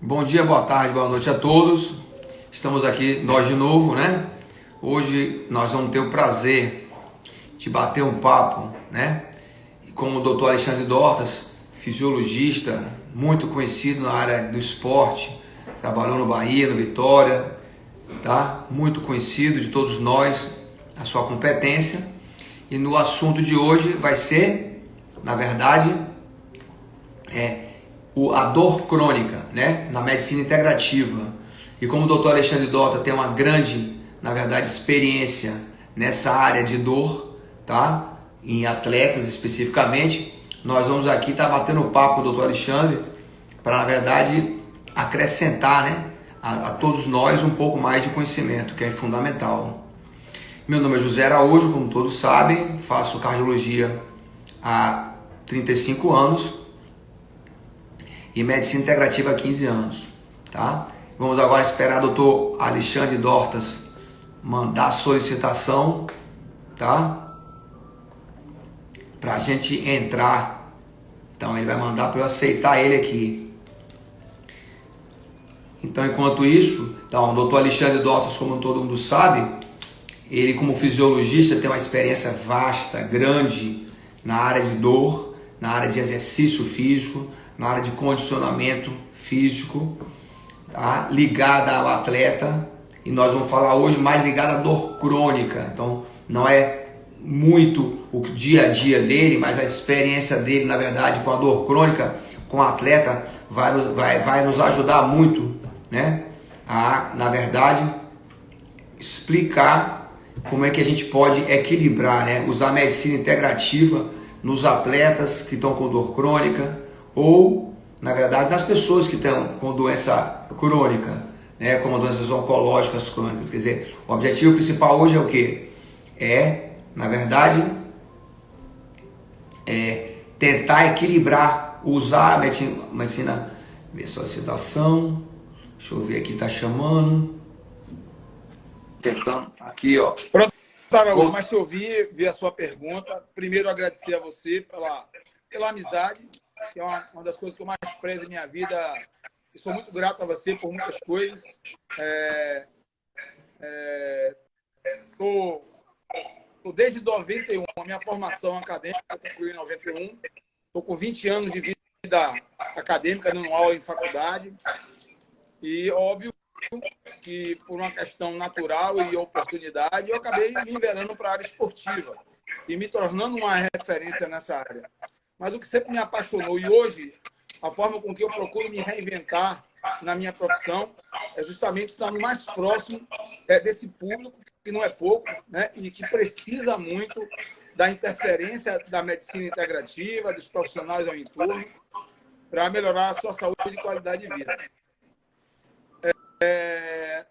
Bom dia, boa tarde, boa noite a todos. Estamos aqui nós de novo, né? Hoje nós vamos ter o prazer de bater um papo, né? Com o Dr. Alexandre Dortas, fisiologista, muito conhecido na área do esporte, trabalhou no Bahia, no Vitória, tá? Muito conhecido de todos nós, a sua competência. E no assunto de hoje vai ser, na verdade, a dor crônica, né, na medicina integrativa. E como o Dr. Alexandre Dortas tem uma grande, na verdade, experiência nessa área de dor, tá? Em atletas especificamente, nós vamos aqui estar batendo papo com o Dr. Alexandre para, na verdade, acrescentar, né, a todos nós um pouco mais de conhecimento, que é fundamental. Meu nome é José Araújo, como todos sabem, faço cardiologia há 35 anos e medicina integrativa há 15 anos, tá? Vamos agora esperar o Dr. Alexandre Dortas mandar a solicitação, tá? Pra gente entrar. Então ele vai mandar para eu aceitar ele aqui. Então, enquanto isso, então, o Dr. Alexandre Dortas, como todo mundo sabe, ele como fisiologista tem uma experiência vasta, grande na área de dor, na área de exercício físico, na área de condicionamento físico, tá? Ligada ao atleta, e nós vamos falar hoje mais ligada à dor crônica. Então não é muito o dia a dia dele, mas a experiência dele, na verdade, com a dor crônica, com o atleta, vai nos ajudar muito, né? A, na verdade, explicar como é que a gente pode equilibrar, né? Usar a medicina integrativa nos atletas que estão com dor crônica, ou, na verdade, nas pessoas que estão com doença crônica, né, como doenças oncológicas crônicas. Quer dizer, o objetivo principal hoje é o quê? Na verdade, tentar equilibrar, usar a medicina, ver só a citação, deixa eu ver aqui, tá chamando, tentando, aqui ó. Pronto, Araújo, mas te ouvir, ver a sua pergunta. Primeiro, agradecer a você pela amizade, que é uma das coisas que eu mais prezo em minha vida. Eu sou muito grato a você por muitas coisas. Estou desde 91, a minha formação acadêmica, eu concluí em 91. Estou com 20 anos de vida acadêmica, dando aula em faculdade. E, óbvio, que por uma questão natural e oportunidade, eu acabei me liberando para a área esportiva e me tornando uma referência nessa área. Mas o que sempre me apaixonou, e hoje a forma com que eu procuro me reinventar na minha profissão, é justamente estar mais próximo desse público, que não é pouco, né, e que precisa muito da interferência da medicina integrativa, dos profissionais ao entorno, para melhorar a sua saúde e qualidade de vida.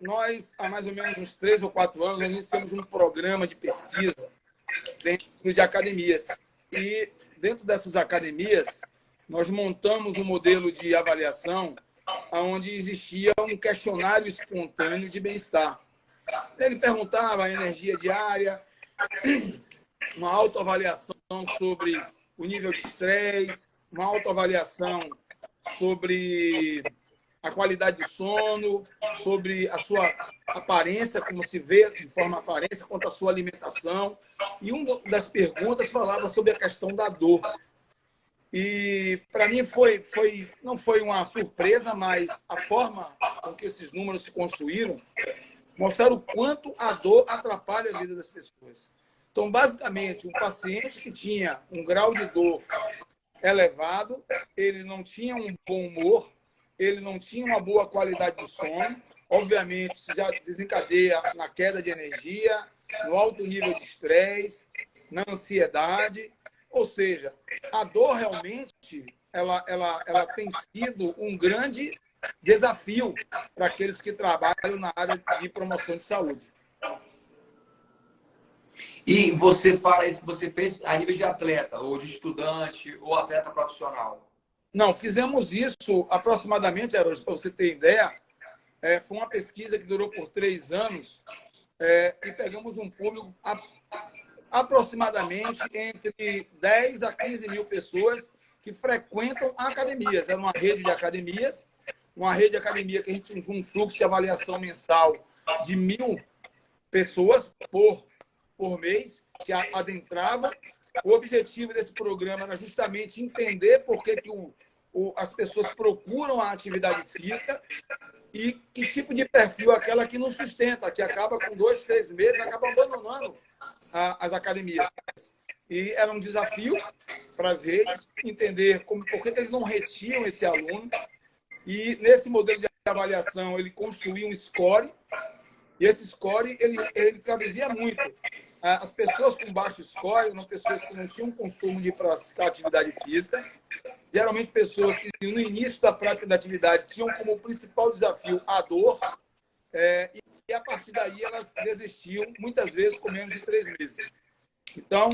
Nós, há mais ou menos uns 3 ou 4 anos, iniciamos um programa de pesquisa dentro de academias. E dentro dessas academias, nós montamos um modelo de avaliação onde existia um questionário espontâneo de bem-estar. Ele perguntava a energia diária, uma autoavaliação sobre o nível de estresse, uma autoavaliação sobre a qualidade do sono, sobre a sua aparência, como se vê de forma aparência, quanto à sua alimentação. E uma das perguntas falava sobre a questão da dor. E para mim não foi uma surpresa, mas a forma com que esses números se construíram mostraram o quanto a dor atrapalha a vida das pessoas. Então, basicamente, um paciente que tinha um grau de dor elevado, ele não tinha um bom humor, ele não tinha uma boa qualidade do sono, obviamente isso já desencadeia na queda de energia, no alto nível de estresse, na ansiedade. Ou seja, a dor realmente ela tem sido um grande desafio para aqueles que trabalham na área de promoção de saúde. E você fala isso, você fez a nível de atleta, ou de estudante, ou atleta profissional? Não, fizemos isso aproximadamente, para você ter ideia, foi uma pesquisa que durou por 3 anos e pegamos um público aproximadamente entre 10 a 15 mil pessoas que frequentam academias. Era uma rede de academias uma rede de academia que a gente tinha um fluxo de avaliação mensal de 1.000 pessoas por mês que adentrava. O objetivo desse programa era justamente entender por que as pessoas procuram a atividade física e que tipo de perfil é aquela que não sustenta, que acaba com 2, 3 meses, acaba abandonando as academias. E era um desafio para as redes entender por que eles não retiam esse aluno. E nesse modelo de avaliação, ele construiu um score, e esse score ele traduzia muito. As pessoas com baixo score eram pessoas que não tinham consumo de praticar atividade física, geralmente pessoas que no início da prática da atividade tinham como principal desafio a dor, e a partir daí elas desistiam, muitas vezes com menos de 3 meses. Então,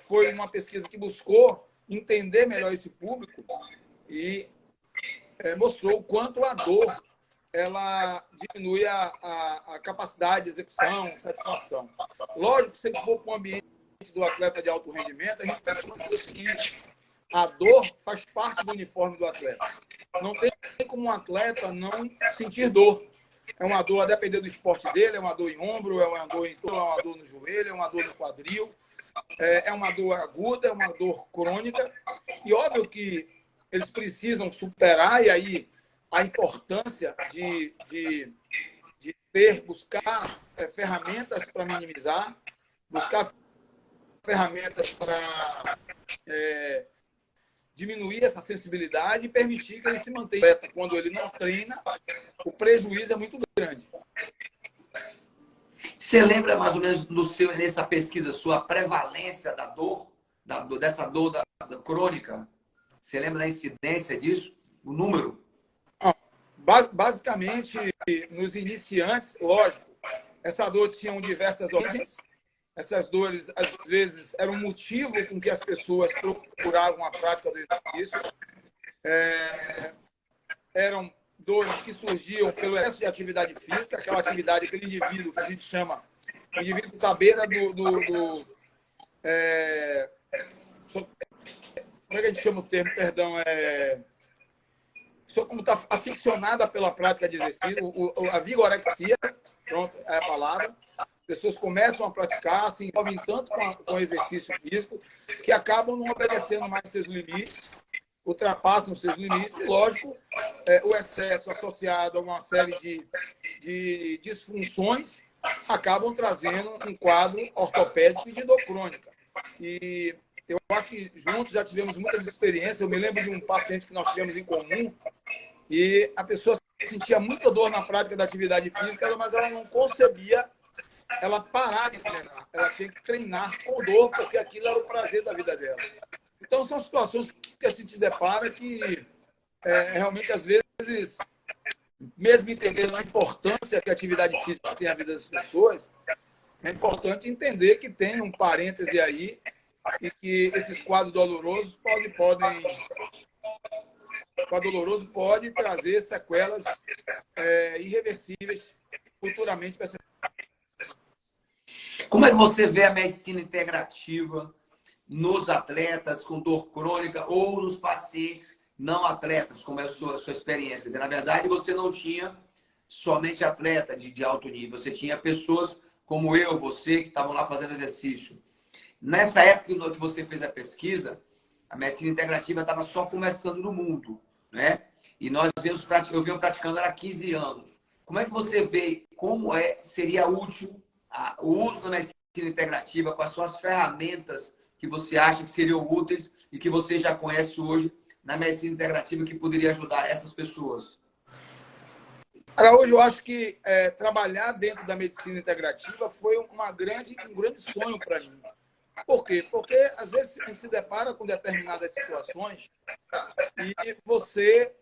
foi uma pesquisa que buscou entender melhor esse público e mostrou o quanto a dor ela diminui a capacidade de execução, satisfação. Lógico que se a gente for para o ambiente do atleta de alto rendimento, a gente costuma dizer o seguinte: a dor faz parte do uniforme do atleta. Não tem como um atleta não sentir dor. É uma dor a depender do esporte dele, é uma dor em ombro, é uma dor no joelho, é uma dor no quadril, é uma dor aguda, é uma dor crônica. E óbvio que eles precisam superar, e aí a importância de buscar ferramentas para minimizar, buscar ferramentas para diminuir essa sensibilidade e permitir que ele se mantenha. Quando ele não treina, o prejuízo é muito grande. Você lembra mais ou menos nessa pesquisa sua prevalência da dor, dessa dor da crônica? Você lembra da incidência disso? O número? Basicamente, nos iniciantes, lógico, essa dor tinha diversas origens. Essas dores, às vezes, eram um motivo com que as pessoas procuravam a prática do exercício. Eram dores que surgiam pelo excesso de atividade física, aquela atividade, aquele indivíduo que a gente chama, o indivíduo que está à beira como é que a gente chama o termo? Perdão, como está aficionada pela prática de exercício, a vigorexia, pronto, é a palavra. Pessoas começam a praticar, se envolvem tanto com o exercício físico, que acabam não obedecendo mais seus limites, ultrapassam seus limites, e, lógico, o excesso associado a uma série de disfunções acabam trazendo um quadro ortopédico de dor crônica. E eu acho que juntos já tivemos muitas experiências. Eu me lembro de um paciente que nós tivemos em comum, e a pessoa sentia muita dor na prática da atividade física, mas ela não concebia ela parar de treinar. Ela tinha que treinar com dor, porque aquilo era o prazer da vida dela. Então, são situações que a gente depara que, realmente, às vezes, mesmo entendendo a importância que a atividade física tem na vida das pessoas, é importante entender que tem um parêntese aí e que esses quadros dolorosos pode trazer sequelas irreversíveis futuramente para essa. Como é que você vê a medicina integrativa nos atletas com dor crônica ou nos pacientes não atletas? Como é a sua experiência? Na verdade, você não tinha somente atleta de alto nível, você tinha pessoas como eu, você, que estavam lá fazendo exercício. Nessa época que você fez a pesquisa, a medicina integrativa estava só começando no mundo, né? E eu venho praticando há 15 anos. Como é que você vê como seria útil o uso da medicina integrativa, quais são as ferramentas que você acha que seriam úteis e que você já conhece hoje na medicina integrativa que poderia ajudar essas pessoas? Hoje eu acho que trabalhar dentro da medicina integrativa foi um grande sonho para mim. Por quê? Porque, às vezes, a gente se depara com determinadas situações e você,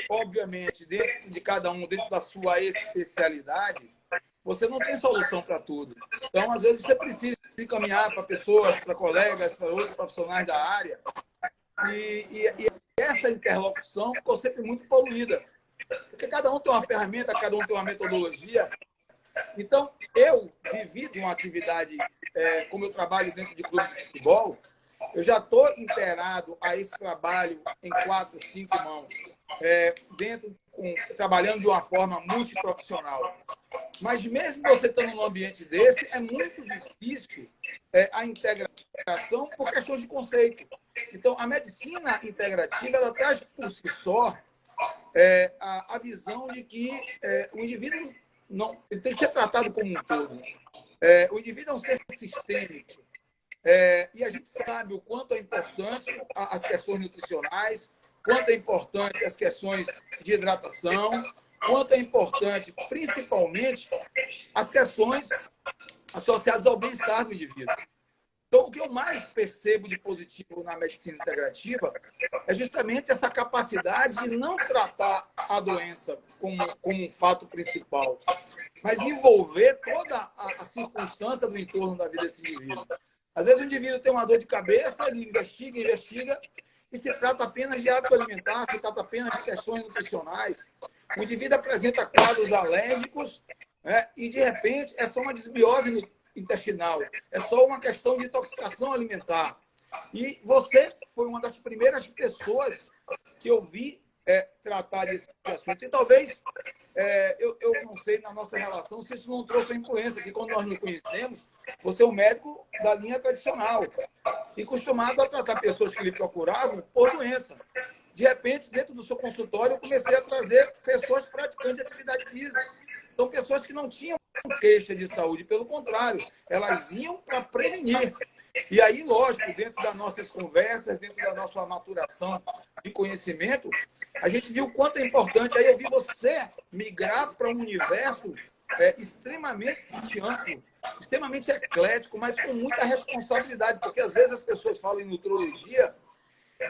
obviamente, dentro de cada um, dentro da sua especialidade, você não tem solução para tudo. Então, às vezes, você precisa encaminhar para pessoas, para colegas, para outros profissionais da área. E essa interlocução ficou sempre muito poluída. Porque cada um tem uma ferramenta, cada um tem uma metodologia. Então, eu vivi de uma atividade, como eu trabalho dentro de clube de futebol, eu já estou inteirado a esse trabalho em 4, 5 mãos. trabalhando de uma forma multiprofissional. Mas mesmo você estando num ambiente desse, é muito difícil a integração por questões de conceito. Então, a medicina integrativa, ela traz por si só a visão de que o indivíduo ele tem que ser tratado como um todo. O indivíduo é um ser sistêmico. E a gente sabe o quanto é importante as questões nutricionais, quanto é importante as questões de hidratação, quanto é importante, principalmente, as questões associadas ao bem-estar do indivíduo. Então, o que eu mais percebo de positivo na medicina integrativa é justamente essa capacidade de não tratar a doença como um fato principal, mas envolver toda a circunstância do entorno da vida desse indivíduo. Às vezes o indivíduo tem uma dor de cabeça, ele investiga, e se trata apenas de hábito alimentar, se trata apenas de questões nutricionais. O indivíduo apresenta quadros alérgicos, e, de repente, é só uma desbiose intestinal, é só uma questão de intoxicação alimentar. E você foi uma das primeiras pessoas que eu vi tratar desse assunto. E talvez, eu não sei, na nossa relação, se isso não trouxe a influência, que quando nós nos conhecemos, você é um médico da linha tradicional e acostumado a tratar pessoas que lhe procuravam por doença. De repente, dentro do seu consultório, eu comecei a trazer pessoas praticantes de atividade física. Então, pessoas que não tinham queixa de saúde, pelo contrário, elas iam para prevenir. E aí, lógico, dentro das nossas conversas, dentro da nossa maturação de conhecimento, a gente viu o quanto é importante. Aí eu vi você migrar para um universo extremamente amplo, extremamente eclético, mas com muita responsabilidade, porque às vezes as pessoas falam em nutrologia,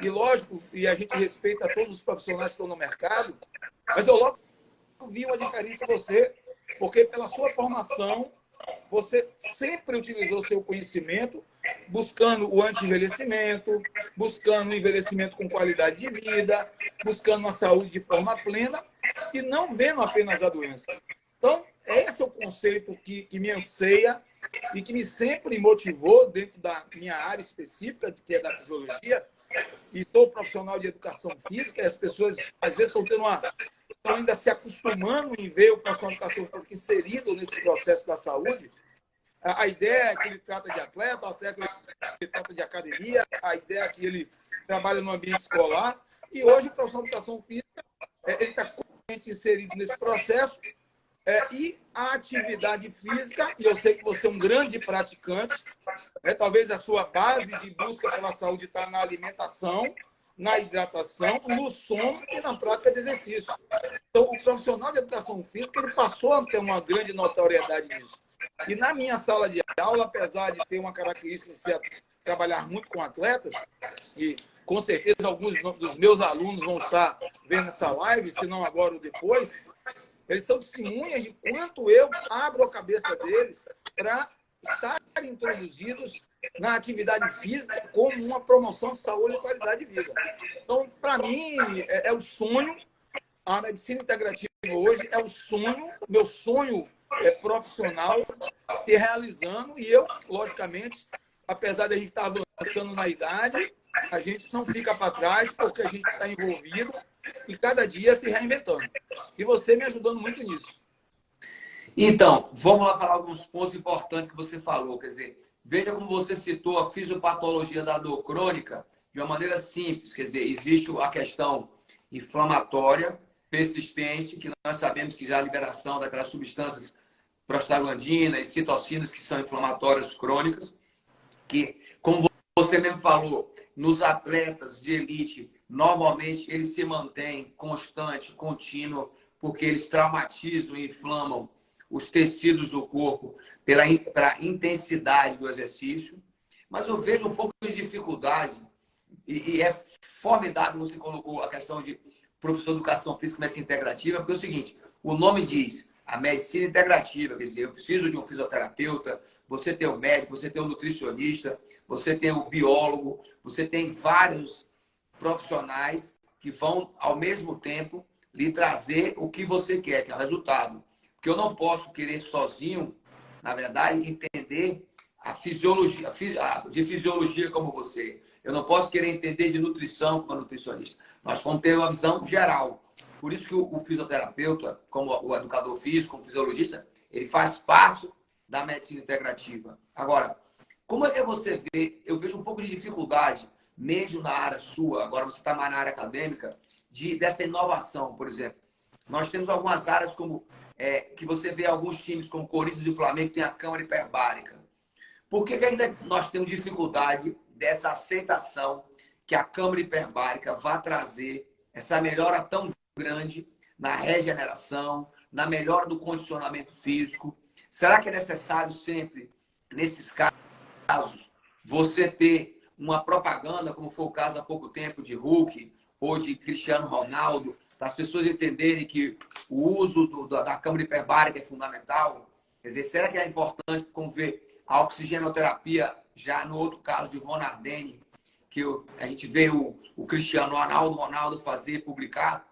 e lógico, e a gente respeita todos os profissionais que estão no mercado, mas eu logo vi uma diferença em você, porque pela sua formação, você sempre utilizou seu conhecimento buscando o anti-envelhecimento, buscando o envelhecimento com qualidade de vida, buscando uma saúde de forma plena e não vendo apenas a doença. Então, esse é o conceito que me anseia e que me sempre motivou dentro da minha área específica, que é da fisiologia, e sou profissional de educação física, e as pessoas, às vezes, estão ainda se acostumando em ver o profissional de educação física inserido nesse processo da saúde. A ideia é que ele trata de atleta, a ideia é que ele trata de academia, a ideia é que ele trabalha no ambiente escolar, e hoje o profissional de educação física ele está completamente inserido nesse processo, e a atividade física, e eu sei que você é um grande praticante, talvez a sua base de busca pela saúde está na alimentação, na hidratação, no sono e na prática de exercício. Então, o profissional de educação física ele passou a ter uma grande notoriedade nisso. E na minha sala de aula, apesar de ter uma característica de ser trabalhar muito com atletas, e com certeza alguns dos meus alunos vão estar vendo essa live, se não agora ou depois, eles são testemunhas de quanto eu abro a cabeça deles para estarem introduzidos na atividade física como uma promoção de saúde e qualidade de vida. Então, para mim, é o sonho. A medicina integrativa hoje é o sonho, meu sonho profissional se realizando. E eu, logicamente, apesar de a gente estar avançando na idade, a gente não fica para trás porque a gente está envolvido e cada dia se reinventando. E você me ajudando muito nisso. Então, vamos lá falar alguns pontos importantes que você falou. Quer dizer, veja como você citou a fisiopatologia da dor crônica de uma maneira simples. Quer dizer, existe a questão inflamatória persistente, que nós sabemos que já a liberação daquelas substâncias prostaglandinas e citocinas que são inflamatórias crônicas, que, como você mesmo falou, nos atletas de elite, normalmente eles se mantêm constante, contínuo, porque eles traumatizam e inflamam os tecidos do corpo pela intensidade do exercício. Mas eu vejo um pouco de dificuldade, e é formidável você colocou a questão de professor de educação física e medicina integrativa, porque é o seguinte, o nome diz a medicina integrativa, quer dizer, eu preciso de um fisioterapeuta, você tem o médico, você tem o nutricionista, você tem o biólogo, você tem vários profissionais que vão, ao mesmo tempo, lhe trazer o que você quer, que é o resultado. Porque eu não posso querer sozinho, na verdade, entender a fisiologia, de fisiologia como você. Eu não posso querer entender de nutrição como nutricionista. Nós vamos ter uma visão geral. Por isso que o fisioterapeuta, como o educador físico, como fisiologista, ele faz parte da medicina integrativa. Agora, como é que você vê? Eu vejo um pouco de dificuldade, mesmo na área sua, agora você está mais na área acadêmica, dessa inovação, por exemplo. Nós temos algumas áreas como que você vê alguns times como Corinthians e Flamengo que tem a câmara hiperbárica. Por que ainda nós temos dificuldade dessa aceitação que a câmara hiperbárica vai trazer essa melhora tão grande na regeneração, na melhora do condicionamento físico? Será que é necessário sempre, nesses casos, você ter uma propaganda, como foi o caso há pouco tempo de Hulk ou de Cristiano Ronaldo, para as pessoas entenderem que o uso da câmara hiperbárica é fundamental? Quer dizer, será que é importante, como ver a oxigenoterapia, já no outro caso de Von Ardenne, que a gente vê o Cristiano Ronaldo fazer, publicar?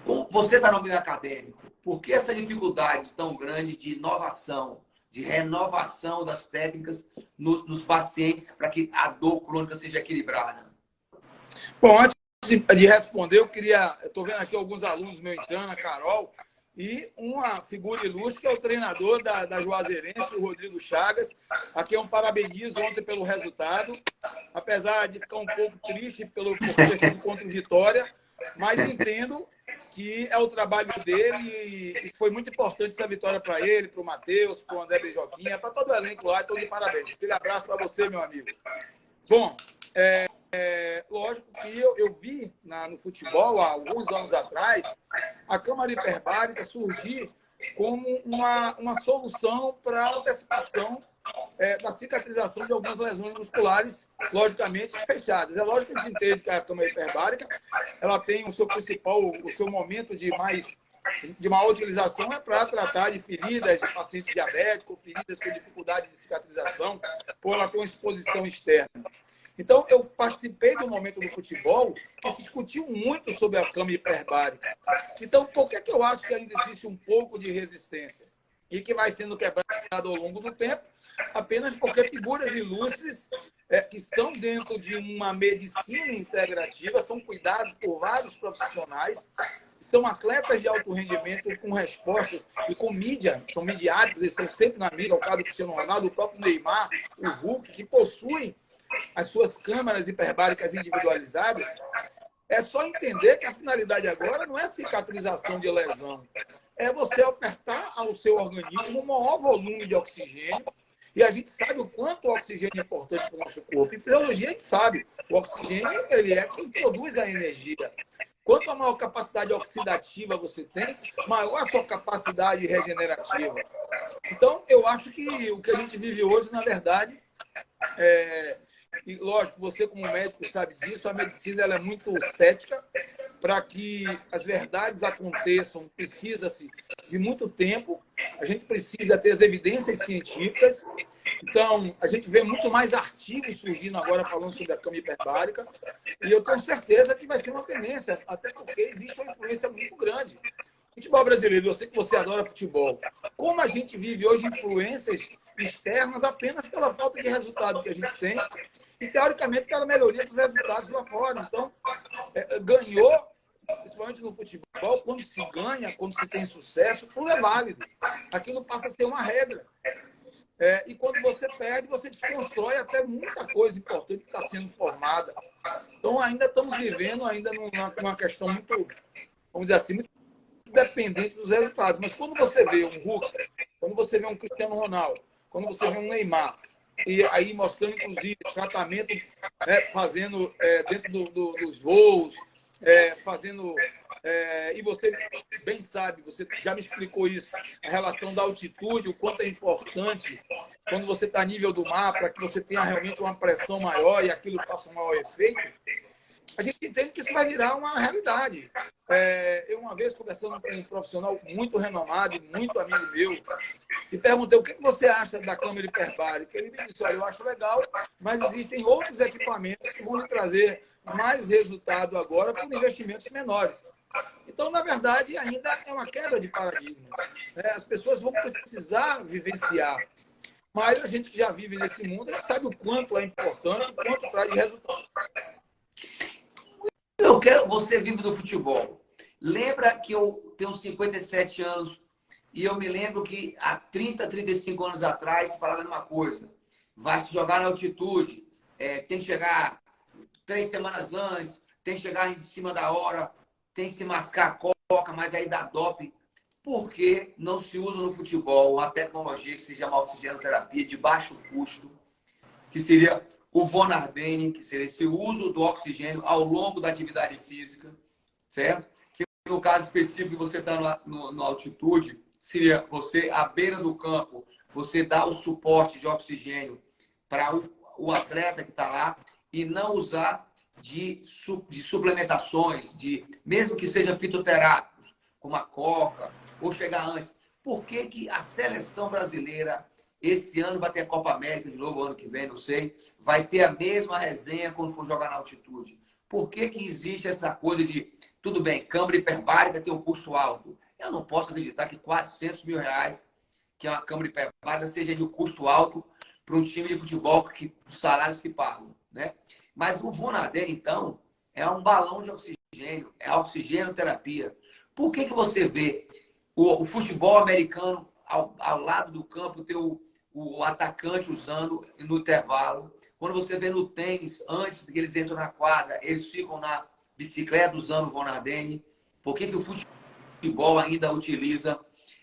Como você está no meio acadêmico, por que essa dificuldade tão grande de inovação, de renovação das técnicas nos pacientes para que a dor crônica seja equilibrada? Bom, antes de responder, eu estou vendo aqui alguns alunos meus entrando, a Carol, e uma figura ilustre que é o treinador da Juazeirense, o Rodrigo Chagas, a quem eu parabenizo ontem pelo resultado, apesar de ficar um pouco triste por ter sido contra o Vitória, mas entendo que é o trabalho dele e foi muito importante essa vitória para ele, para o Matheus, para o André Beijoquinha, para todo o elenco lá, então de parabéns. Aquele abraço para você, meu amigo. Bom, lógico que eu vi no futebol, há alguns anos atrás, a câmara hiperbárica surgir como uma solução para a antecipação da cicatrização de algumas lesões musculares, logicamente, fechadas. É lógico que a gente entende que a câmara hiperbárica ela tem o seu momento de maior utilização é para tratar de feridas de pacientes diabéticos, feridas com dificuldade de cicatrização, por ela ter uma exposição externa. Então, eu participei do momento do futebol que se discutiu muito sobre a câmara hiperbárica. Então, por que eu acho que ainda existe um pouco de resistência? E que vai sendo quebrado ao longo do tempo, apenas porque figuras ilustres que estão dentro de uma medicina integrativa, são cuidados por vários profissionais, são atletas de alto rendimento com respostas e com mídia, são midiáticos, eles estão sempre na mídia, o caso do Cristiano Ronaldo, o próprio Neymar, o Hulk, que possuem as suas câmaras hiperbáricas individualizadas. É só entender que a finalidade agora não é cicatrização de lesão, é você ofertar ao seu organismo um maior volume de oxigênio. E a gente sabe o quanto o oxigênio é importante para o nosso corpo. Em fisiologia, a gente sabe. O oxigênio ele é quem produz a energia. Quanto maior capacidade oxidativa você tem, maior a sua capacidade regenerativa. Então, eu acho que o que a gente vive hoje, na verdade, e lógico, você como médico sabe disso, a medicina ela é muito cética. Para que as verdades aconteçam, precisa-se de muito tempo. A gente precisa ter as evidências científicas. Então, a gente vê muito mais artigos surgindo agora falando sobre a câmara hiperbárica. E eu tenho certeza que vai ser uma tendência, até porque existe uma influência muito grande. Futebol brasileiro, eu sei que você adora futebol. Como a gente vive hoje influências externas apenas pela falta de resultado que a gente tem e, teoricamente, pela melhoria dos resultados lá fora. Então, ganhou, principalmente no futebol, quando se ganha, quando se tem sucesso, tudo é válido. Aquilo passa a ser uma regra. E quando você perde, você desconstrói até muita coisa importante que está sendo formada. Então, ainda estamos vivendo numa questão muito, vamos dizer assim, muito dependente dos resultados. Mas quando você vê um Hulk, quando você vê um Cristiano Ronaldo, quando você vê um Neymar, e aí mostrando, inclusive, tratamento, fazendo dentro dos voos, fazendo... e você bem sabe, você já me explicou isso, a relação da altitude, o quanto é importante quando você está a nível do mar, para que você tenha realmente uma pressão maior e aquilo faça um maior efeito. A gente entende que isso vai virar uma realidade. Eu, uma vez, conversando com um profissional muito renomado e muito amigo meu, e perguntei o que você acha da câmara hiperbárica. Ele me disse, olha, eu acho legal, mas existem outros equipamentos que vão lhe trazer mais resultado agora com investimentos menores. Então, na verdade, ainda é uma quebra de paradigmas. As pessoas vão precisar vivenciar Mas a gente que já vive nesse mundo, a gente sabe o quanto é importante, o quanto traz de resultado. Você vive do futebol. Lembra que eu tenho 57 anos e eu me lembro que há 30, 35 anos atrás se falava a mesma coisa. Vai se jogar na altitude, tem que chegar 3 semanas antes, tem que chegar em cima da hora, tem que se mascar a coca, mas aí dá doping. Por que não se usa no futebol uma tecnologia que se chama oxigenoterapia de baixo custo, que seria o Von Ardenne, que seria esse uso do oxigênio ao longo da atividade física, certo? Que no caso específico que você está na altitude, seria você, à beira do campo, você dá o suporte de oxigênio para o atleta que está lá e não usar de suplementações, mesmo que seja fitoterápicos, como a coca, ou chegar antes. Por que que a seleção brasileira, esse ano vai ter a Copa América de novo, ano que vem, não sei, vai ter a mesma resenha quando for jogar na altitude? Por que que existe essa coisa de, tudo bem, câmara hiperbárica tem um custo alto? Eu não posso acreditar que R$ 400 mil, que é uma câmara hiperbárica, seja de um custo alto para um time de futebol, os salários que pagam, né? Mas o Von Ardenne, então, é um balão de oxigênio, é a oxigenoterapia. Por que que você vê o futebol americano ao lado do campo, ter o atacante usando no intervalo? Quando você vê no tênis, antes que eles entram na quadra, eles ficam na bicicleta usando o Von Ardenne. Por que que o futebol ainda não utiliza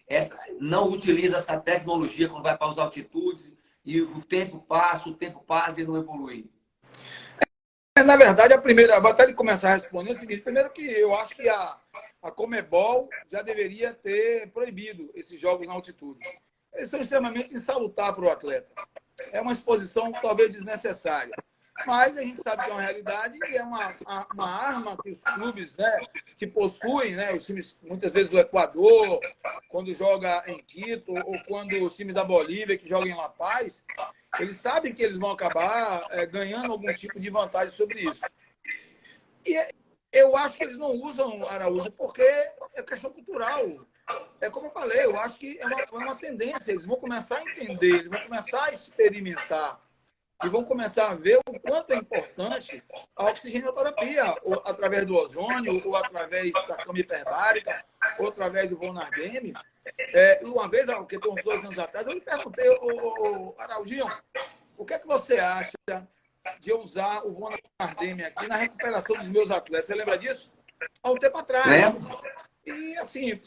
essa tecnologia quando vai para as altitudes e o tempo passa e não evolui? Na verdade, até de começar a responder, é o seguinte: primeiro que eu acho que a Conmebol já deveria ter proibido esses jogos na altitude. Eles são extremamente insalutares para o atleta. É uma exposição talvez desnecessária. Mas a gente sabe que é uma realidade e é uma arma que os clubes, né, que possuem, né, os times, muitas vezes o Equador, quando joga em Quito, ou quando os times da Bolívia que jogam em La Paz, eles sabem que eles vão acabar ganhando algum tipo de vantagem sobre isso. E eu acho que eles não usam, Araújo, porque é questão cultural. É como eu falei, eu acho que é uma tendência. Eles vão começar a entender, eles vão começar a experimentar e vão começar a ver o quanto é importante a oxigenoterapia, ou através do ozônio, ou através da cama hiperbárica, ou através do Von Ardenne. Uma vez, que tem uns 2 anos atrás, eu lhe perguntei, Araudinho, o que é que você acha de eu usar o Von Ardenne aqui na recuperação dos meus atletas? Você lembra disso? Há um tempo atrás. E assim,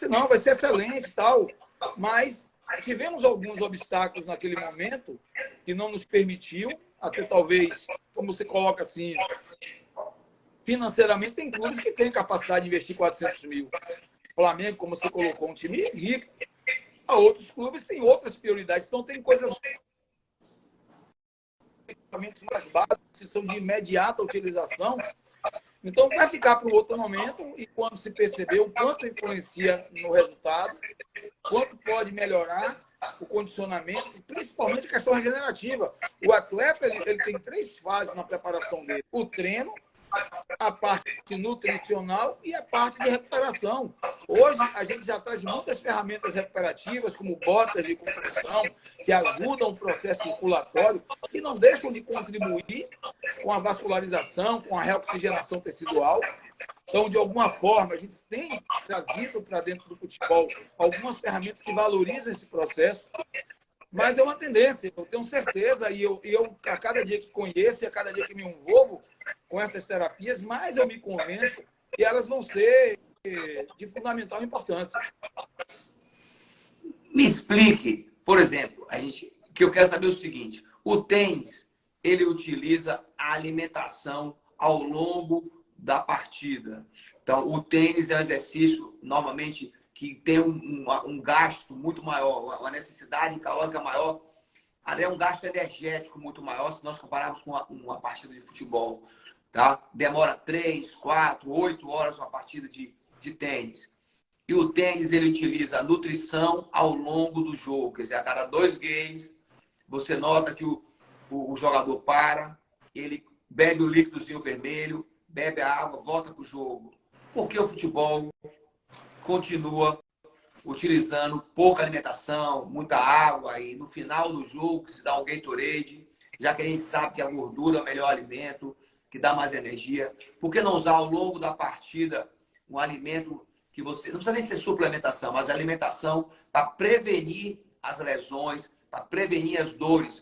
não, vai ser excelente e tal, mas tivemos alguns obstáculos naquele momento que não nos permitiam, até talvez, como você coloca assim, financeiramente, tem clubes que têm capacidade de investir 400 mil. Flamengo, como você colocou, um time rico. A outros clubes têm outras prioridades. Então, tem coisas mais básicas que são de imediata utilização. Então, vai ficar para o outro momento e quando se perceber o quanto influencia no resultado, quanto pode melhorar o condicionamento, principalmente a questão regenerativa. O atleta ele tem 3 fases na preparação dele: o treino, a parte nutricional e a parte de recuperação. Hoje, a gente já traz muitas ferramentas recuperativas, como botas de compressão, que ajudam o processo circulatório, que não deixam de contribuir com a vascularização, com a reoxigenação tecidual. Então, de alguma forma, a gente tem trazido para dentro do futebol algumas ferramentas que valorizam esse processo, mas é uma tendência, eu tenho certeza, e eu a cada dia que conheço e a cada dia que me envolvo com essas terapias, mais eu me convenço que elas vão ser de fundamental importância. Me explique, por exemplo, que eu quero saber o seguinte: o tênis, ele utiliza a alimentação ao longo da partida. Então, o tênis é um exercício, normalmente, que tem um gasto muito maior, uma necessidade calórica maior, até um gasto energético muito maior, se nós compararmos com uma partida de futebol. Tá? Demora 3, 4, 8 horas uma partida de tênis. E o tênis, ele utiliza a nutrição ao longo do jogo. Quer dizer, a cada 2 games, você nota que o jogador para, ele bebe o líquidozinho vermelho, bebe a água, volta para o jogo. Por que o futebol continua utilizando pouca alimentação, muita água e no final do jogo se dá um Gatorade, já que a gente sabe que a gordura é o melhor alimento, que dá mais energia. Por que não usar ao longo da partida um alimento que você... Não precisa nem ser suplementação, mas alimentação para prevenir as lesões, para prevenir as dores.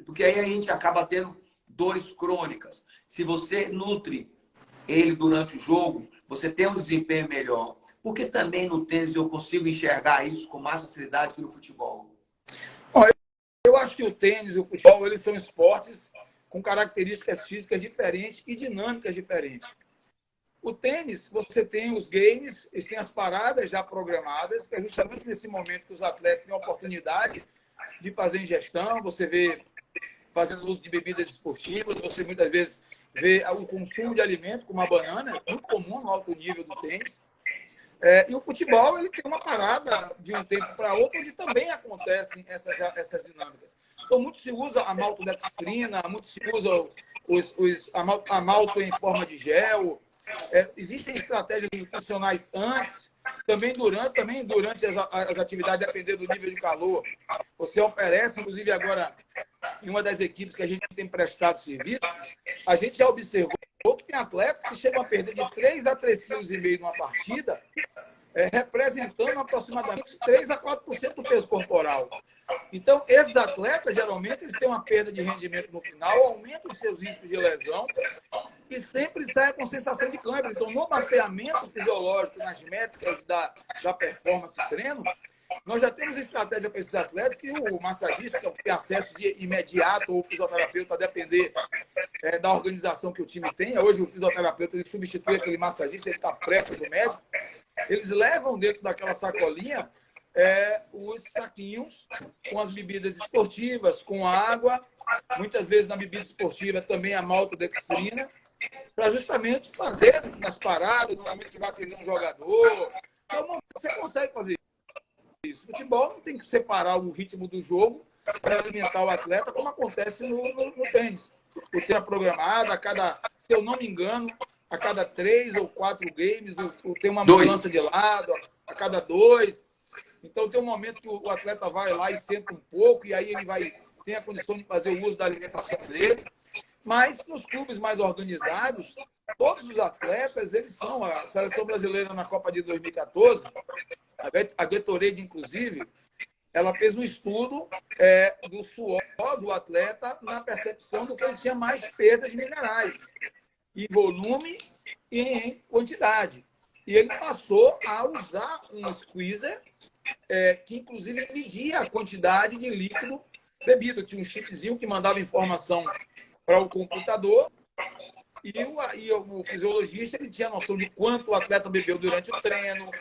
Porque aí a gente acaba tendo dores crônicas. Se você nutre ele durante o jogo, você tem um desempenho melhor. Porque também no tênis eu consigo enxergar isso com mais facilidade que no futebol. Eu acho que o tênis e o futebol, eles são esportes com características físicas diferentes e dinâmicas diferentes. O tênis, você tem os games, eles têm as paradas já programadas, que é justamente nesse momento que os atletas têm a oportunidade de fazer ingestão, você vê fazendo uso de bebidas esportivas, você muitas vezes vê o consumo de alimento, como a banana, é muito comum no alto nível do tênis. E o futebol, ele tem uma parada de um tempo para outro, onde também acontecem essas dinâmicas. Então, muito se usa a maltodextrina, muito se usa a malto em forma de gel. Existem estratégias nutricionais antes, também durante as atividades, dependendo do nível de calor. Você oferece, inclusive agora, em uma das equipes que a gente tem prestado serviço, a gente já observou que tem atletas que chegam a perder de 3 a 3,5 kg numa partida, representando aproximadamente 3 a 4% do peso corporal. Então, esses atletas, geralmente, eles têm uma perda de rendimento no final, aumentam os seus riscos de lesão e sempre saem com sensação de câimbra. Então, no mapeamento fisiológico, nas métricas da performance treino, nós já temos estratégia para esses atletas que o massagista, que tem acesso de imediato, ou o fisioterapeuta, a depender da organização que o time tenha. Hoje, o fisioterapeuta ele substitui aquele massagista, ele está perto do médico. Eles levam dentro daquela sacolinha os saquinhos com as bebidas esportivas, com água, muitas vezes na bebida esportiva também a maltodextrina, para justamente fazer nas paradas, no momento que vai atender um jogador. Então, você consegue fazer isso. O futebol não tem que separar o ritmo do jogo para alimentar o atleta, como acontece no tênis. O tempo é programado, se eu não me engano, a cada 3 ou 4 games, tem uma mudança de lado, a cada 2. Então, tem um momento que o atleta vai lá e senta um pouco, e aí ele tem a condição de fazer o uso da alimentação dele. Mas, nos clubes mais organizados, todos os atletas, eles são. A seleção brasileira na Copa de 2014, a Gatorade, inclusive, ela fez um estudo do suor do atleta na percepção do que ele tinha mais perdas de minerais, em volume e em quantidade. E ele passou a usar um squeezer que, inclusive, media a quantidade de líquido bebido. Tinha um chipzinho que mandava informação para o computador e o fisiologista ele tinha noção de quanto o atleta bebeu durante o treino,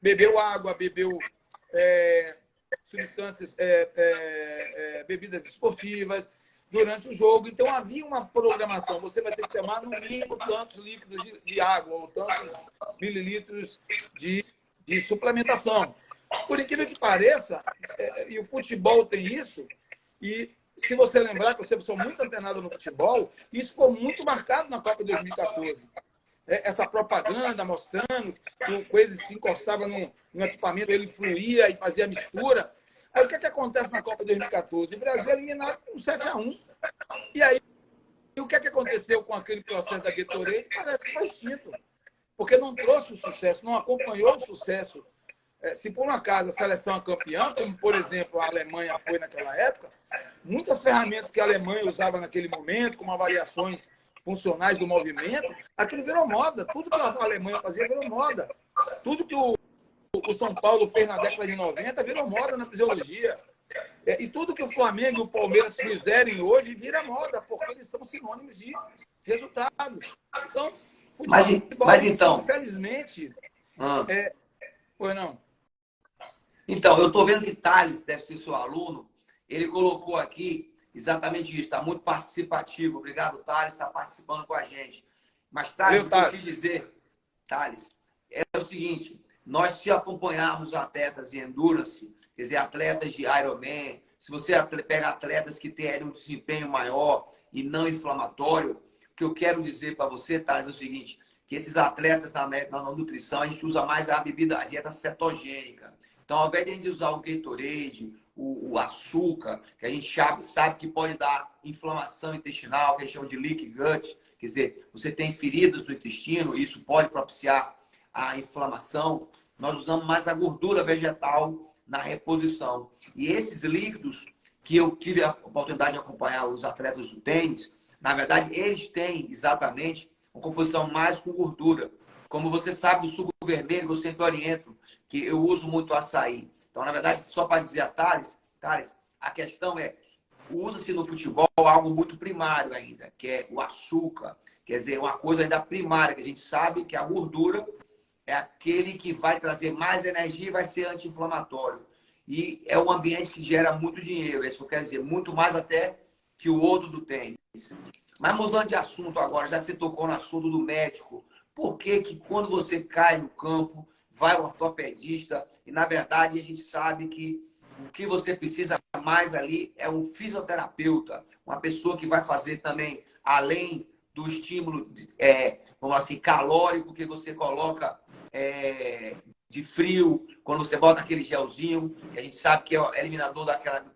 bebeu água, bebeu substâncias, bebidas esportivas durante o jogo. Então, havia uma programação. Você vai ter que tomar, no mínimo, tantos líquidos de água ou tantos mililitros de suplementação. Por incrível que pareça, e o futebol tem isso, e se você lembrar, que eu sempre sou muito antenado no futebol, isso ficou muito marcado na Copa de 2014. Essa propaganda mostrando que o Coisa se encostava no equipamento, ele fluía e fazia mistura. Aí o que acontece na Copa de 2014? O Brasil é eliminado com 7-1. E aí, o que aconteceu com aquele processo da Gatorade? Parece que foi extinto. Porque não trouxe o sucesso, não acompanhou o sucesso. Se por um acaso a seleção é campeã, como por exemplo a Alemanha foi naquela época, muitas ferramentas que a Alemanha usava naquele momento, como avaliações funcionais do movimento, aquilo virou moda. Tudo que a Alemanha fazia virou moda. Tudo que o São Paulo fez na década de 90 virou moda na fisiologia. E tudo que o Flamengo e o Palmeiras fizerem hoje vira moda, porque eles são sinônimos de resultados. Então, futebol, mas então, infelizmente, Pois não. Então, eu estou vendo que Thales, deve ser seu aluno, ele colocou aqui exatamente isso, está muito participativo. Obrigado, Thales, está participando com a gente. Mas, Thales, o que eu quis dizer, Thales, é o seguinte, nós se acompanharmos atletas de endurance, quer dizer, atletas de Ironman, se você pega atletas que têm um desempenho maior e não inflamatório, o que eu quero dizer para você, Thales, é o seguinte, que esses atletas na nutrição, a gente usa mais a dieta cetogênica, Então, ao invés de a gente usar o Gatorade, o açúcar, que a gente sabe que pode dar inflamação intestinal, que a gente chama de leaky gut, quer dizer, você tem feridas no intestino, e isso pode propiciar a inflamação. Nós usamos mais a gordura vegetal na reposição. E esses líquidos que eu tive a oportunidade de acompanhar os atletas do tênis, na verdade, eles têm exatamente uma composição mais com gordura. Como você sabe, do suco vermelho, eu sempre oriento que eu uso muito açaí. Então, na verdade, só para dizer a Thales, a questão é, usa-se no futebol algo muito primário ainda, que é o açúcar. Quer dizer, uma coisa ainda primária, que a gente sabe que a gordura é aquele que vai trazer mais energia e vai ser anti-inflamatório. E é um ambiente que gera muito dinheiro. Isso quer dizer, muito mais até que o outro do tênis. Mas mudando de assunto agora, já que você tocou no assunto do médico, por que que quando você cai no campo, vai o ortopedista e, na verdade, a gente sabe que o que você precisa mais ali é um fisioterapeuta, uma pessoa que vai fazer também, além do estímulo, vamos assim, calórico que você coloca de frio, quando você bota aquele gelzinho, que a gente sabe que é o eliminador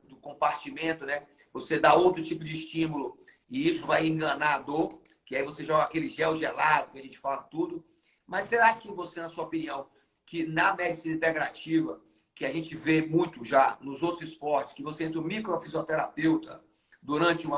do compartimento, né? Você dá outro tipo de estímulo e isso vai enganar a dor, que aí você joga aquele gel gelado, que a gente fala tudo. Mas você acha que você, na sua opinião, que na medicina integrativa, que a gente vê muito já nos outros esportes, que você entra um microfisioterapeuta durante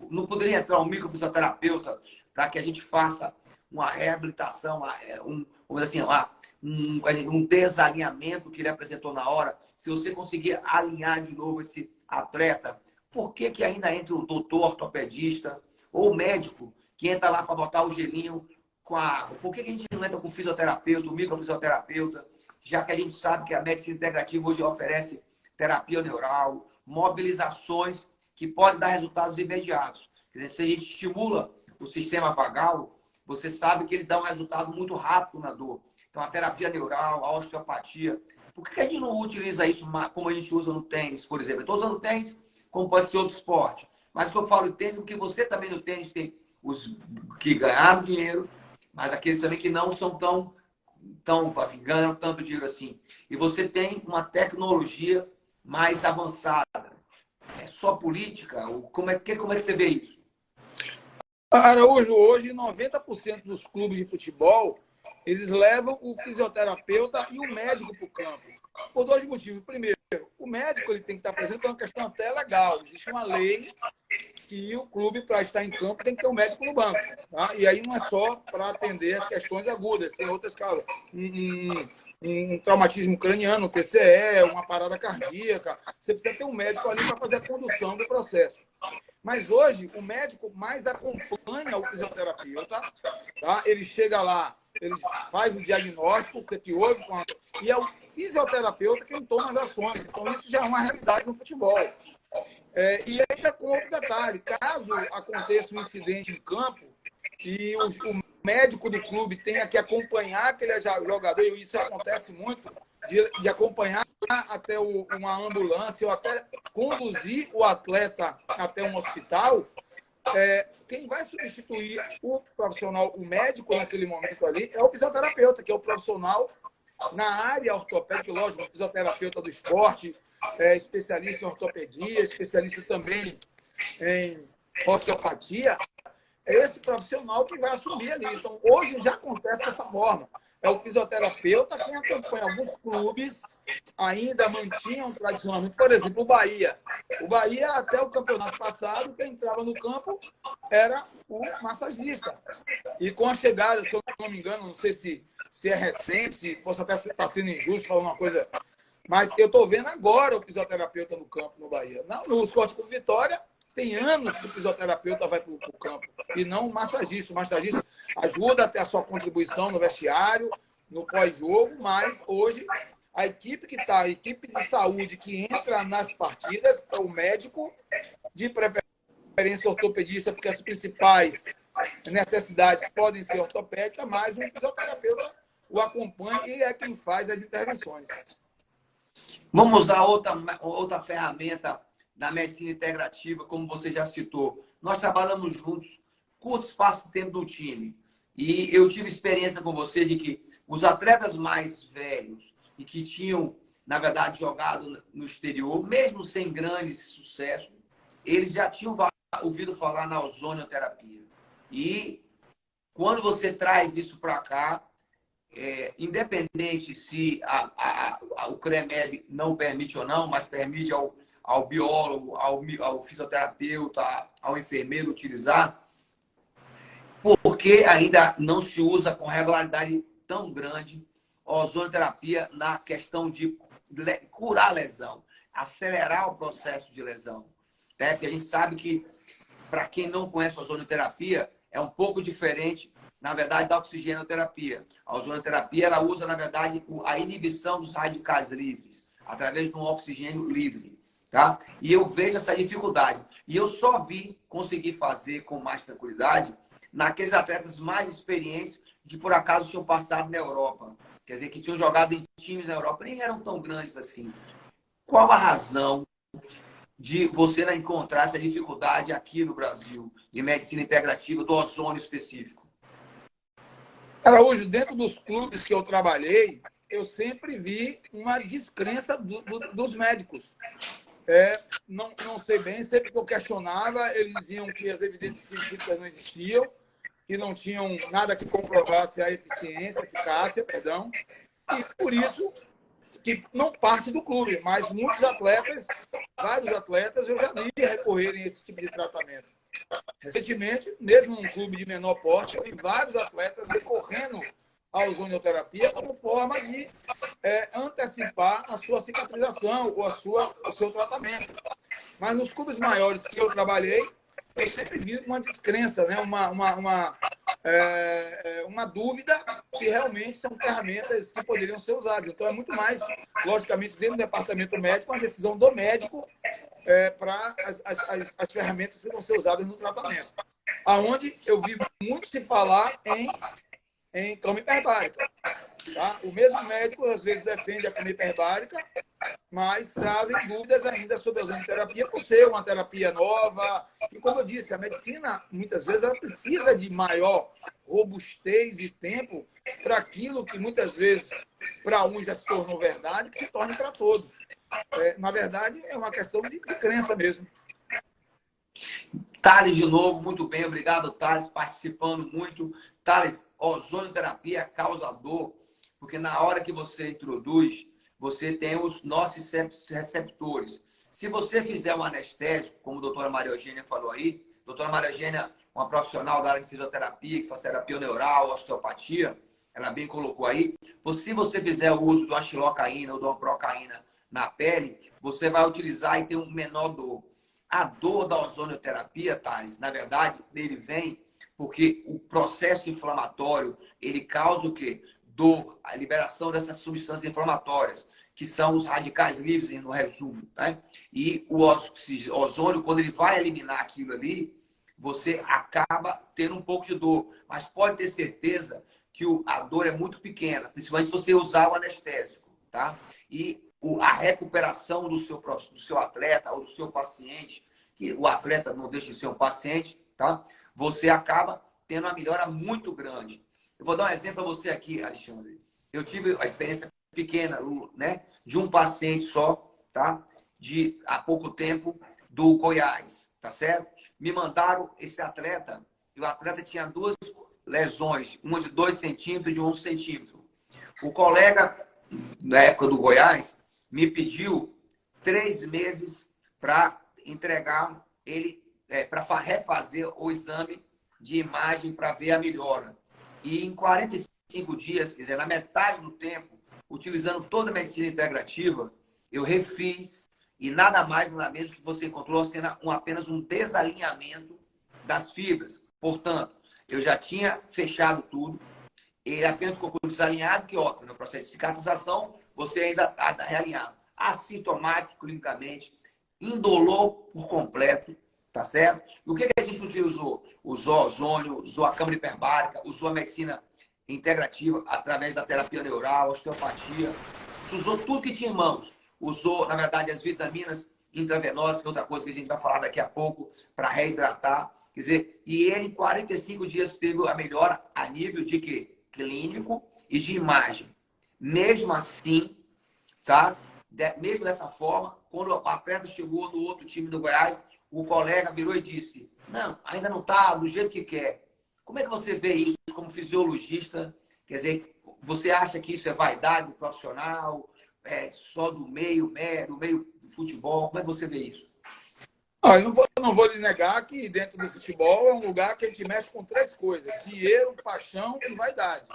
não poderia entrar um microfisioterapeuta para que a gente faça uma reabilitação, vamos dizer assim, um desalinhamento que ele apresentou na hora, se você conseguir alinhar de novo esse atleta, por que que ainda entra o doutor ortopedista ou médico que entra lá para botar o gelinho com a água? Por que que a gente não entra com o fisioterapeuta, o microfisioterapeuta, já que a gente sabe que a medicina integrativa hoje oferece terapia neural, mobilizações que podem dar resultados imediatos. Quer dizer, se a gente estimula o sistema vagal, você sabe que ele dá um resultado muito rápido na dor. Então, a terapia neural, a osteopatia. Por que a gente não utiliza isso como a gente usa no tênis, por exemplo? Eu estou usando tênis como pode ser outro esporte. Mas o que eu falo de tênis, porque você também no tênis tem os que ganharam dinheiro, mas aqueles também que não são tão assim, ganham tanto dinheiro assim. E você tem uma tecnologia mais avançada. É só política? Como é que você vê isso? Araújo, hoje 90% dos clubes de futebol, eles levam o fisioterapeuta e o médico para o campo. Por dois motivos. Primeiro, o médico ele tem que estar presente por uma questão até legal. Existe uma lei que o clube, para estar em campo, tem que ter um médico no banco. Tá? E aí não é só para atender as questões agudas, tem outras causas. Um traumatismo craniano, um TCE, uma parada cardíaca. Você precisa ter um médico ali para fazer a condução do processo. Mas hoje, o médico mais acompanha o fisioterapeuta, tá? Ele chega lá, ele faz o diagnóstico, que houve, e é o fisioterapeuta quem toma as ações. Então, isso já é uma realidade no futebol. E ainda com outro detalhe, caso aconteça um incidente em campo e o médico do clube tenha que acompanhar aquele jogador, e isso acontece muito, de acompanhar até uma ambulância ou até conduzir o atleta até um hospital, quem vai substituir o profissional, o médico naquele momento ali, é o fisioterapeuta, que é o profissional na área ortopédica, lógico, o fisioterapeuta do esporte, especialista em ortopedia, especialista também em osteopatia, é esse profissional que vai assumir ali. Então, hoje já acontece dessa forma. É o fisioterapeuta quem acompanha. Alguns clubes ainda mantinham tradicionalmente, por exemplo, o Bahia. O Bahia, até o campeonato passado, quem entrava no campo era o massagista. E com a chegada, se eu não me engano, não sei se é recente, posso até estar sendo injusto falar uma coisa, mas eu estou vendo agora o fisioterapeuta no campo no Bahia. No Esporte Clube Vitória, tem anos que o fisioterapeuta vai para o campo e não o massagista. O massagista ajuda a ter a sua contribuição no vestiário, no pós-jogo, mas hoje a equipe a equipe de saúde que entra nas partidas é o médico, de preferência ortopedista, porque as principais necessidades podem ser ortopédicas, mas o fisioterapeuta o acompanha e é quem faz as intervenções. Vamos usar outra ferramenta da medicina integrativa, como você já citou. Nós trabalhamos juntos, curto espaço de tempo do time. E eu tive experiência com você de que os atletas mais velhos e que tinham na verdade, jogado no exterior, mesmo sem grande sucesso, eles já tinham ouvido falar na ozonioterapia. E quando você traz isso para cá, independente se o CREMEB não permite ou não, mas permite ao biólogo, ao fisioterapeuta, ao enfermeiro utilizar, porque ainda não se usa com regularidade tão grande a ozonioterapia na questão de curar a lesão, acelerar o processo de lesão. Né? Porque a gente sabe que, para quem não conhece a ozonioterapia, é um pouco diferente, na verdade, da oxigenoterapia. A ozonioterapia, ela usa, na verdade, a inibição dos radicais livres, através de um oxigênio livre. Tá? E eu vejo essa dificuldade. E eu só vi conseguir fazer com mais tranquilidade naqueles atletas mais experientes que, por acaso, tinham passado na Europa. Quer dizer, que tinham jogado em times na Europa. Nem eram tão grandes assim. Qual a razão de você não encontrar essa dificuldade aqui no Brasil, de medicina integrativa, do ozônio específico? Araújo, dentro dos clubes que eu trabalhei, eu sempre vi uma descrença dos médicos. Não sei bem, sempre que eu questionava, eles diziam que as evidências científicas não existiam, que não tinham nada que comprovasse a eficácia, e por isso que não parte do clube, mas muitos atletas, vários atletas, eu já vi recorrerem a esse tipo de tratamento. Recentemente, mesmo num clube de menor porte, eu vi vários atletas recorrendo à ozonioterapia como forma de antecipar a sua cicatrização ou o seu tratamento. Mas nos clubes maiores que eu trabalhei, eu sempre vi uma descrença, né? Uma dúvida se realmente são ferramentas que poderiam ser usadas. Então, é muito mais, logicamente, dentro do departamento médico, uma decisão do médico para as ferramentas que vão ser usadas no tratamento. Aonde eu vi muito se falar em cama hiperbárica. Tá? O mesmo médico, às vezes, defende a cama hiperbárica, mas trazem dúvidas ainda sobre a ozonioterapia por ser uma terapia nova. E, como eu disse, a medicina, muitas vezes, ela precisa de maior robustez e tempo para aquilo que, muitas vezes, para uns já se tornou verdade, que se torne para todos. Na verdade, é uma questão de crença mesmo. Thales, de novo, muito bem. Obrigado, Thales, participando muito. Thales, ozonioterapia causa dor, porque na hora que você introduz, você tem os nossos receptores. Se você fizer um anestésico, como a doutora Maria Eugênia falou aí, a doutora Maria Eugênia, uma profissional da área de fisioterapia, que faz terapia neural, osteopatia, ela bem colocou aí, se você fizer o uso de uma xilocaína ou de uma procaína na pele, você vai utilizar e ter um menor dor. A dor da ozonioterapia, Thales, na verdade, ele vem porque o processo inflamatório, ele causa o quê? Dor, a liberação dessas substâncias inflamatórias, que são os radicais livres, no resumo. Né? E o ozônio, quando ele vai eliminar aquilo ali, você acaba tendo um pouco de dor. Mas pode ter certeza que a dor é muito pequena, principalmente se você usar o anestésico. Tá? E a recuperação do seu atleta ou do seu paciente, que o atleta não deixa de ser um paciente, tá? Você acaba tendo uma melhora muito grande. Eu vou dar um exemplo para você aqui, Alexandre. Eu tive a experiência pequena, né, de um paciente só, tá? Há pouco tempo, do Goiás, tá certo? Me mandaram esse atleta, e o atleta tinha duas lesões, uma de 2 centímetros e de 1 centímetro. O colega, na época do Goiás, me pediu 3 meses para entregar ele, para refazer o exame de imagem para ver a melhora. E em 45 dias, quer dizer, na metade do tempo, utilizando toda a medicina integrativa, eu refiz e nada mais, nada menos que você encontrou sendo apenas um desalinhamento das fibras. Portanto, eu já tinha fechado tudo, ele apenas ficou desalinhado, que óbvio, no processo de cicatrização, você ainda está realinhado. Assintomático, clinicamente, indolor por completo, tá certo? E o que a gente utilizou? Usou ozônio, usou a câmara hiperbárica, usou a medicina integrativa através da terapia neural, osteopatia, usou tudo que tinha em mãos. Usou, na verdade, as vitaminas intravenosas, que é outra coisa que a gente vai falar daqui a pouco, para reidratar. Quer dizer, e ele em 45 dias teve a melhora a nível de quê? Clínico e de imagem. Mesmo assim, sabe? mesmo dessa forma, quando o atleta chegou no outro time do Goiás, o colega virou e disse, não, ainda não está do jeito que quer. Como é que você vê isso como fisiologista? Quer dizer, você acha que isso é vaidade do profissional, só do meio do futebol? Como é que você vê isso? Eu não vou lhe negar que dentro do futebol é um lugar que a gente mexe com 3 coisas: dinheiro, paixão e vaidade.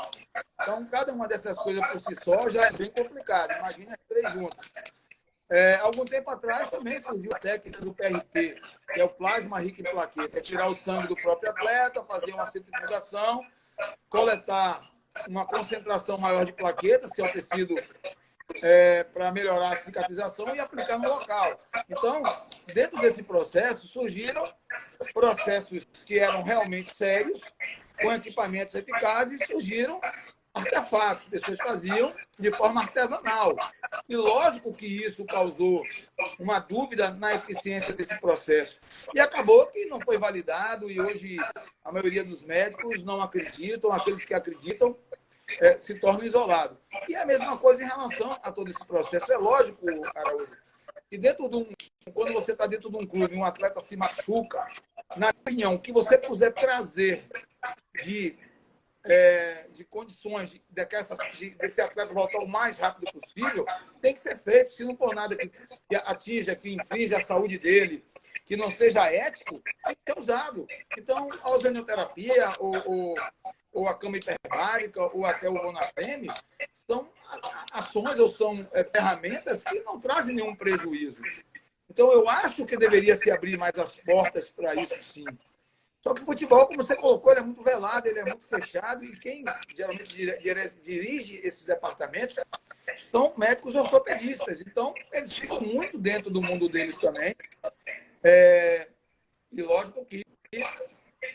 Então, cada uma dessas coisas por si só já é bem complicado. Imagina as 3 juntas. Algum tempo atrás também surgiu a técnica do PRP, que é o plasma rico em plaqueta. É tirar o sangue do próprio atleta, fazer uma centrifugação, coletar uma concentração maior de plaquetas, que é o tecido para melhorar a cicatrização, e aplicar no local. Então, dentro desse processo, surgiram processos que eram realmente sérios, com equipamentos eficazes, e surgiram artefatos, pessoas faziam de forma artesanal. E lógico que isso causou uma dúvida na eficiência desse processo. E acabou que não foi validado, e hoje a maioria dos médicos não acreditam, aqueles que acreditam se tornam isolados. E a mesma coisa em relação a todo esse processo. É lógico, Araújo, que quando você está dentro de um clube, um atleta se machuca, na minha opinião, o que você puder trazer de condições desse atleta voltar o mais rápido possível, tem que ser feito. Se não for nada que atinja, que infringe a saúde dele, que não seja ético, tem que ser usado. Então, a ozonioterapia, ou a cama hiperbárica, ou até o Bonafem, são ações ou são ferramentas que não trazem nenhum prejuízo. Então, eu acho que deveria se abrir mais as portas para isso, sim. Só que o futebol, como você colocou, ele é muito velado, ele é muito fechado, e quem geralmente dirige esses departamentos são médicos ortopedistas. Então, eles ficam muito dentro do mundo deles também. E lógico que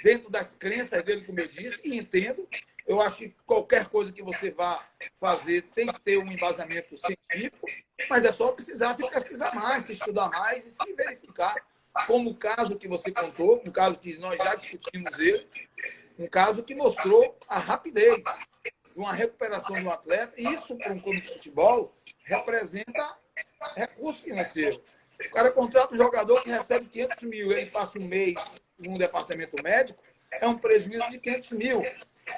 dentro das crenças dele, como eu disse, e entendo, eu acho que qualquer coisa que você vá fazer tem que ter um embasamento científico, mas é só precisar se pesquisar mais, se estudar mais e se verificar. Como o caso que você contou, um caso que nós já discutimos ele, um caso que mostrou a rapidez de uma recuperação de um atleta, e isso para um clube de futebol representa recurso financeiro. O cara contrata um jogador que recebe 500 mil, ele passa um mês num departamento médico, é um prejuízo de 500 mil.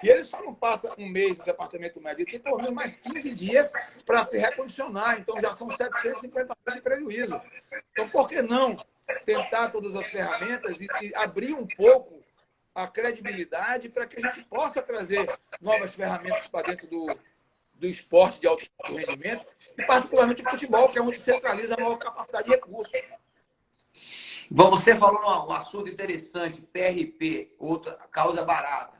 E ele só não passa um mês no departamento médico, ele tem pelo menos mais 15 dias para se recondicionar. Então já são 750 mil de prejuízo. Então, por que não tentar todas as ferramentas e abrir um pouco a credibilidade para que a gente possa trazer novas ferramentas para dentro do esporte de alto rendimento, e particularmente o futebol, que é onde centraliza a maior capacidade de recursos. Você falou um assunto interessante, PRP, outra causa barata.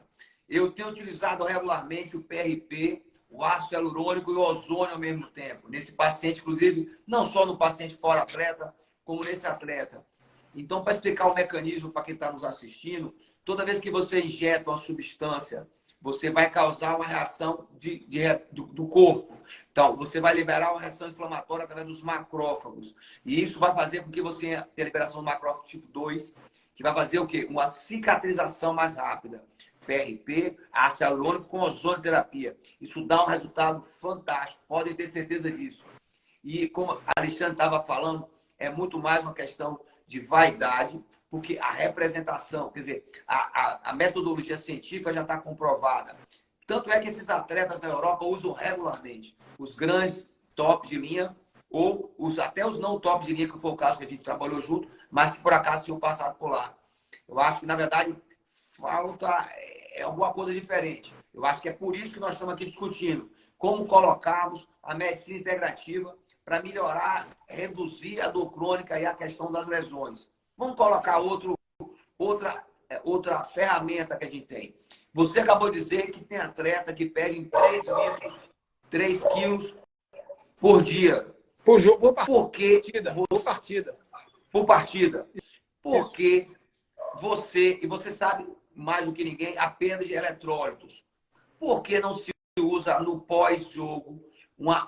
Eu tenho utilizado regularmente o PRP, o ácido hialurônico e o ozônio ao mesmo tempo. Nesse paciente, inclusive, não só no paciente fora atleta, como nesse atleta. Então, para explicar o mecanismo para quem está nos assistindo, toda vez que você injeta uma substância, você vai causar uma reação do corpo. Então, você vai liberar uma reação inflamatória através dos macrófagos. E isso vai fazer com que você tenha a liberação do macrófago tipo 2, que vai fazer o quê? Uma cicatrização mais rápida. PRP, ácido hialurônico com ozonioterapia. Isso dá um resultado fantástico. Podem ter certeza disso. E como a Alexandre estava falando, é muito mais uma questão de vaidade, porque a representação, quer dizer, a metodologia científica já está comprovada. Tanto é que esses atletas na Europa usam regularmente os grandes top de linha, ou até os não top de linha, que foi o caso que a gente trabalhou junto, mas que por acaso tinham passado por lá. Eu acho que, na verdade, falta alguma coisa diferente. Eu acho que é por isso que nós estamos aqui discutindo como colocarmos a medicina integrativa para melhorar, reduzir a dor crônica e a questão das lesões. Vamos colocar outra ferramenta que a gente tem. Você acabou de dizer que tem atleta que pega em 3 litros, 3 quilos por dia. Por jogo, por partida. Por partida. Por partida. Porque você sabe mais do que ninguém, a perda de eletrólitos. Por que não se usa no pós-jogo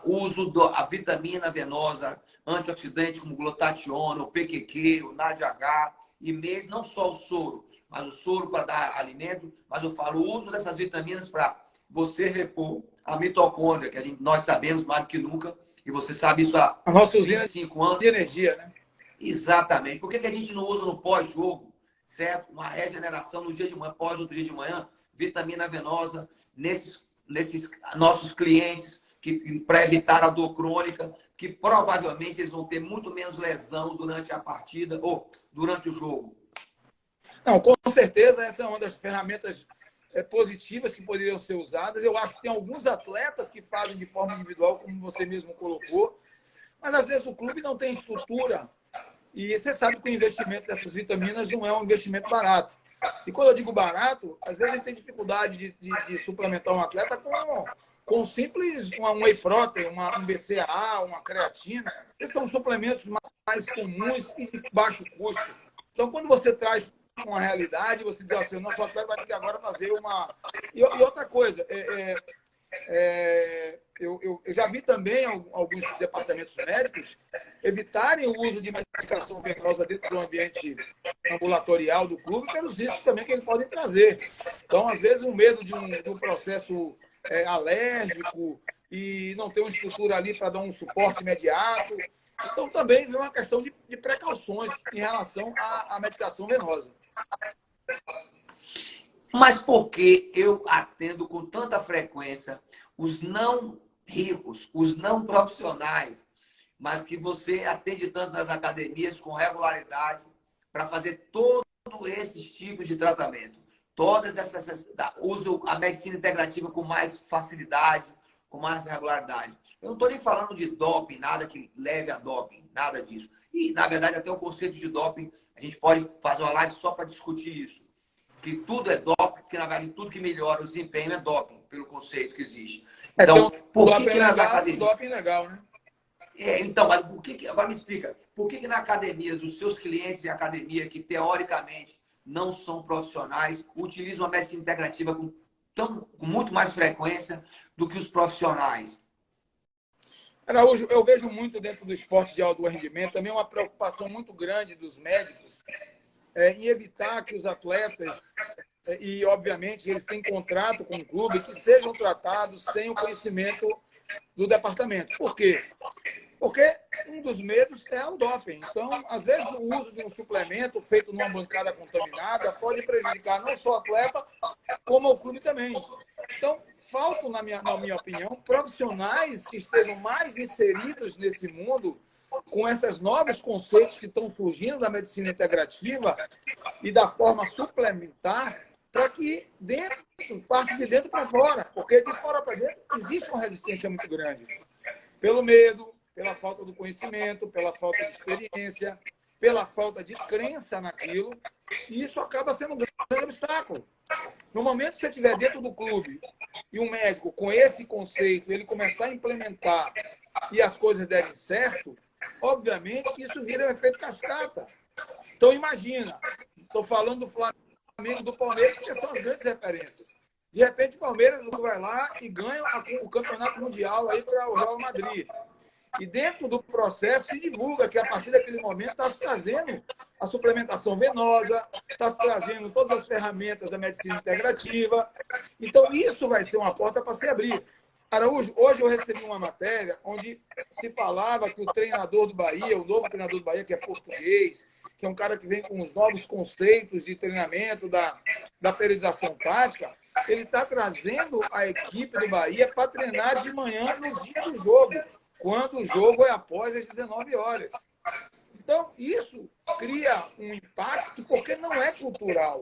uso da vitamina venosa, antioxidante como glutationa, o PQQ, o NADH, e mesmo não só o soro, mas o soro para dar alimento, mas eu falo o uso dessas vitaminas para você repor a mitocôndria, que nós sabemos mais do que nunca E você sabe isso há A nossa usina 25 anos. de energia, né? Exatamente. Por que a gente não usa no pós-jogo, certo? Uma regeneração no dia de manhã, pós outro dia de manhã, vitamina venosa, nesses nossos clientes, para evitar a dor crônica, que provavelmente eles vão ter muito menos lesão durante a partida ou durante o jogo. Não, com certeza essa é uma das ferramentas positivas que poderiam ser usadas. Eu acho que tem alguns atletas que fazem de forma individual, como você mesmo colocou, mas às vezes o clube não tem estrutura. E você sabe que o investimento dessas vitaminas não é um investimento barato. E quando eu digo barato, às vezes a gente tem dificuldade de suplementar um atleta com simples um whey protein, um BCAA, uma creatina. Esses são suplementos mais comuns e de baixo custo. Então, quando você traz uma realidade, você diz assim, o nosso atleta vai ter que agora fazer uma... E outra coisa, eu já vi também alguns departamentos médicos evitarem o uso de medicação venosa dentro do ambiente ambulatorial do clube, pelos riscos também que eles podem trazer. Então, às vezes, um medo de um processo alérgico e não ter uma estrutura ali para dar um suporte imediato. Então, também é uma questão de precauções em relação à medicação venosa. Mas por que eu atendo com tanta frequência os não ricos, os não profissionais, mas que você atende tanto nas academias com regularidade para fazer todos esses tipos de tratamento? Todas essas uso a medicina integrativa com mais facilidade, com mais regularidade. Eu não estou nem falando de doping, nada que leve a doping, nada disso. E, na verdade, até o conceito de doping, a gente pode fazer uma live só para discutir isso. Que tudo é doping, porque na verdade tudo que melhora o desempenho é doping, pelo conceito que existe. Então, por que nas academias... doping legal, né? Então, mas por que... Agora me explica. Por que nas academias, os seus clientes de academia, que teoricamente não são profissionais, utilizam a medicina integrativa com muito mais frequência do que os profissionais? Araújo, eu vejo muito dentro do esporte de alto rendimento também uma preocupação muito grande dos médicos em evitar que os atletas, e obviamente eles têm contrato com o clube, que sejam tratados sem o conhecimento do departamento. Por quê? Porque um dos medos é o doping. Então, às vezes, o uso de um suplemento feito numa bancada contaminada pode prejudicar não só o atleta, como o clube também. Então, faltam, na minha opinião, profissionais que estejam mais inseridos nesse mundo com esses novos conceitos que estão surgindo da medicina integrativa e da forma suplementar, para que parte de dentro para fora, porque de fora para dentro existe uma resistência muito grande. Pelo medo, pela falta do conhecimento, pela falta de experiência, pela falta de crença naquilo, e isso acaba sendo um grande obstáculo. No momento que você estiver dentro do clube e um médico com esse conceito, ele começar a implementar e as coisas derem certo, obviamente isso vira um efeito cascata. Então, imagina, estou falando do Flamengo, do Palmeiras, porque são as grandes referências. De repente, o Palmeiras vai lá e ganha o campeonato mundial aí para o Real Madrid. E dentro do processo se divulga que a partir daquele momento está se trazendo a suplementação venosa, está se trazendo todas as ferramentas da medicina integrativa. Então, isso vai ser uma porta para se abrir. Araújo, hoje eu recebi uma matéria onde se falava que o treinador do Bahia, o novo treinador do Bahia, que é português, que é um cara que vem com os novos conceitos de treinamento da periodização tática, ele está trazendo a equipe do Bahia para treinar de manhã no dia do jogo, quando o jogo é após as 19 horas. Então, isso cria um impacto porque não é cultural.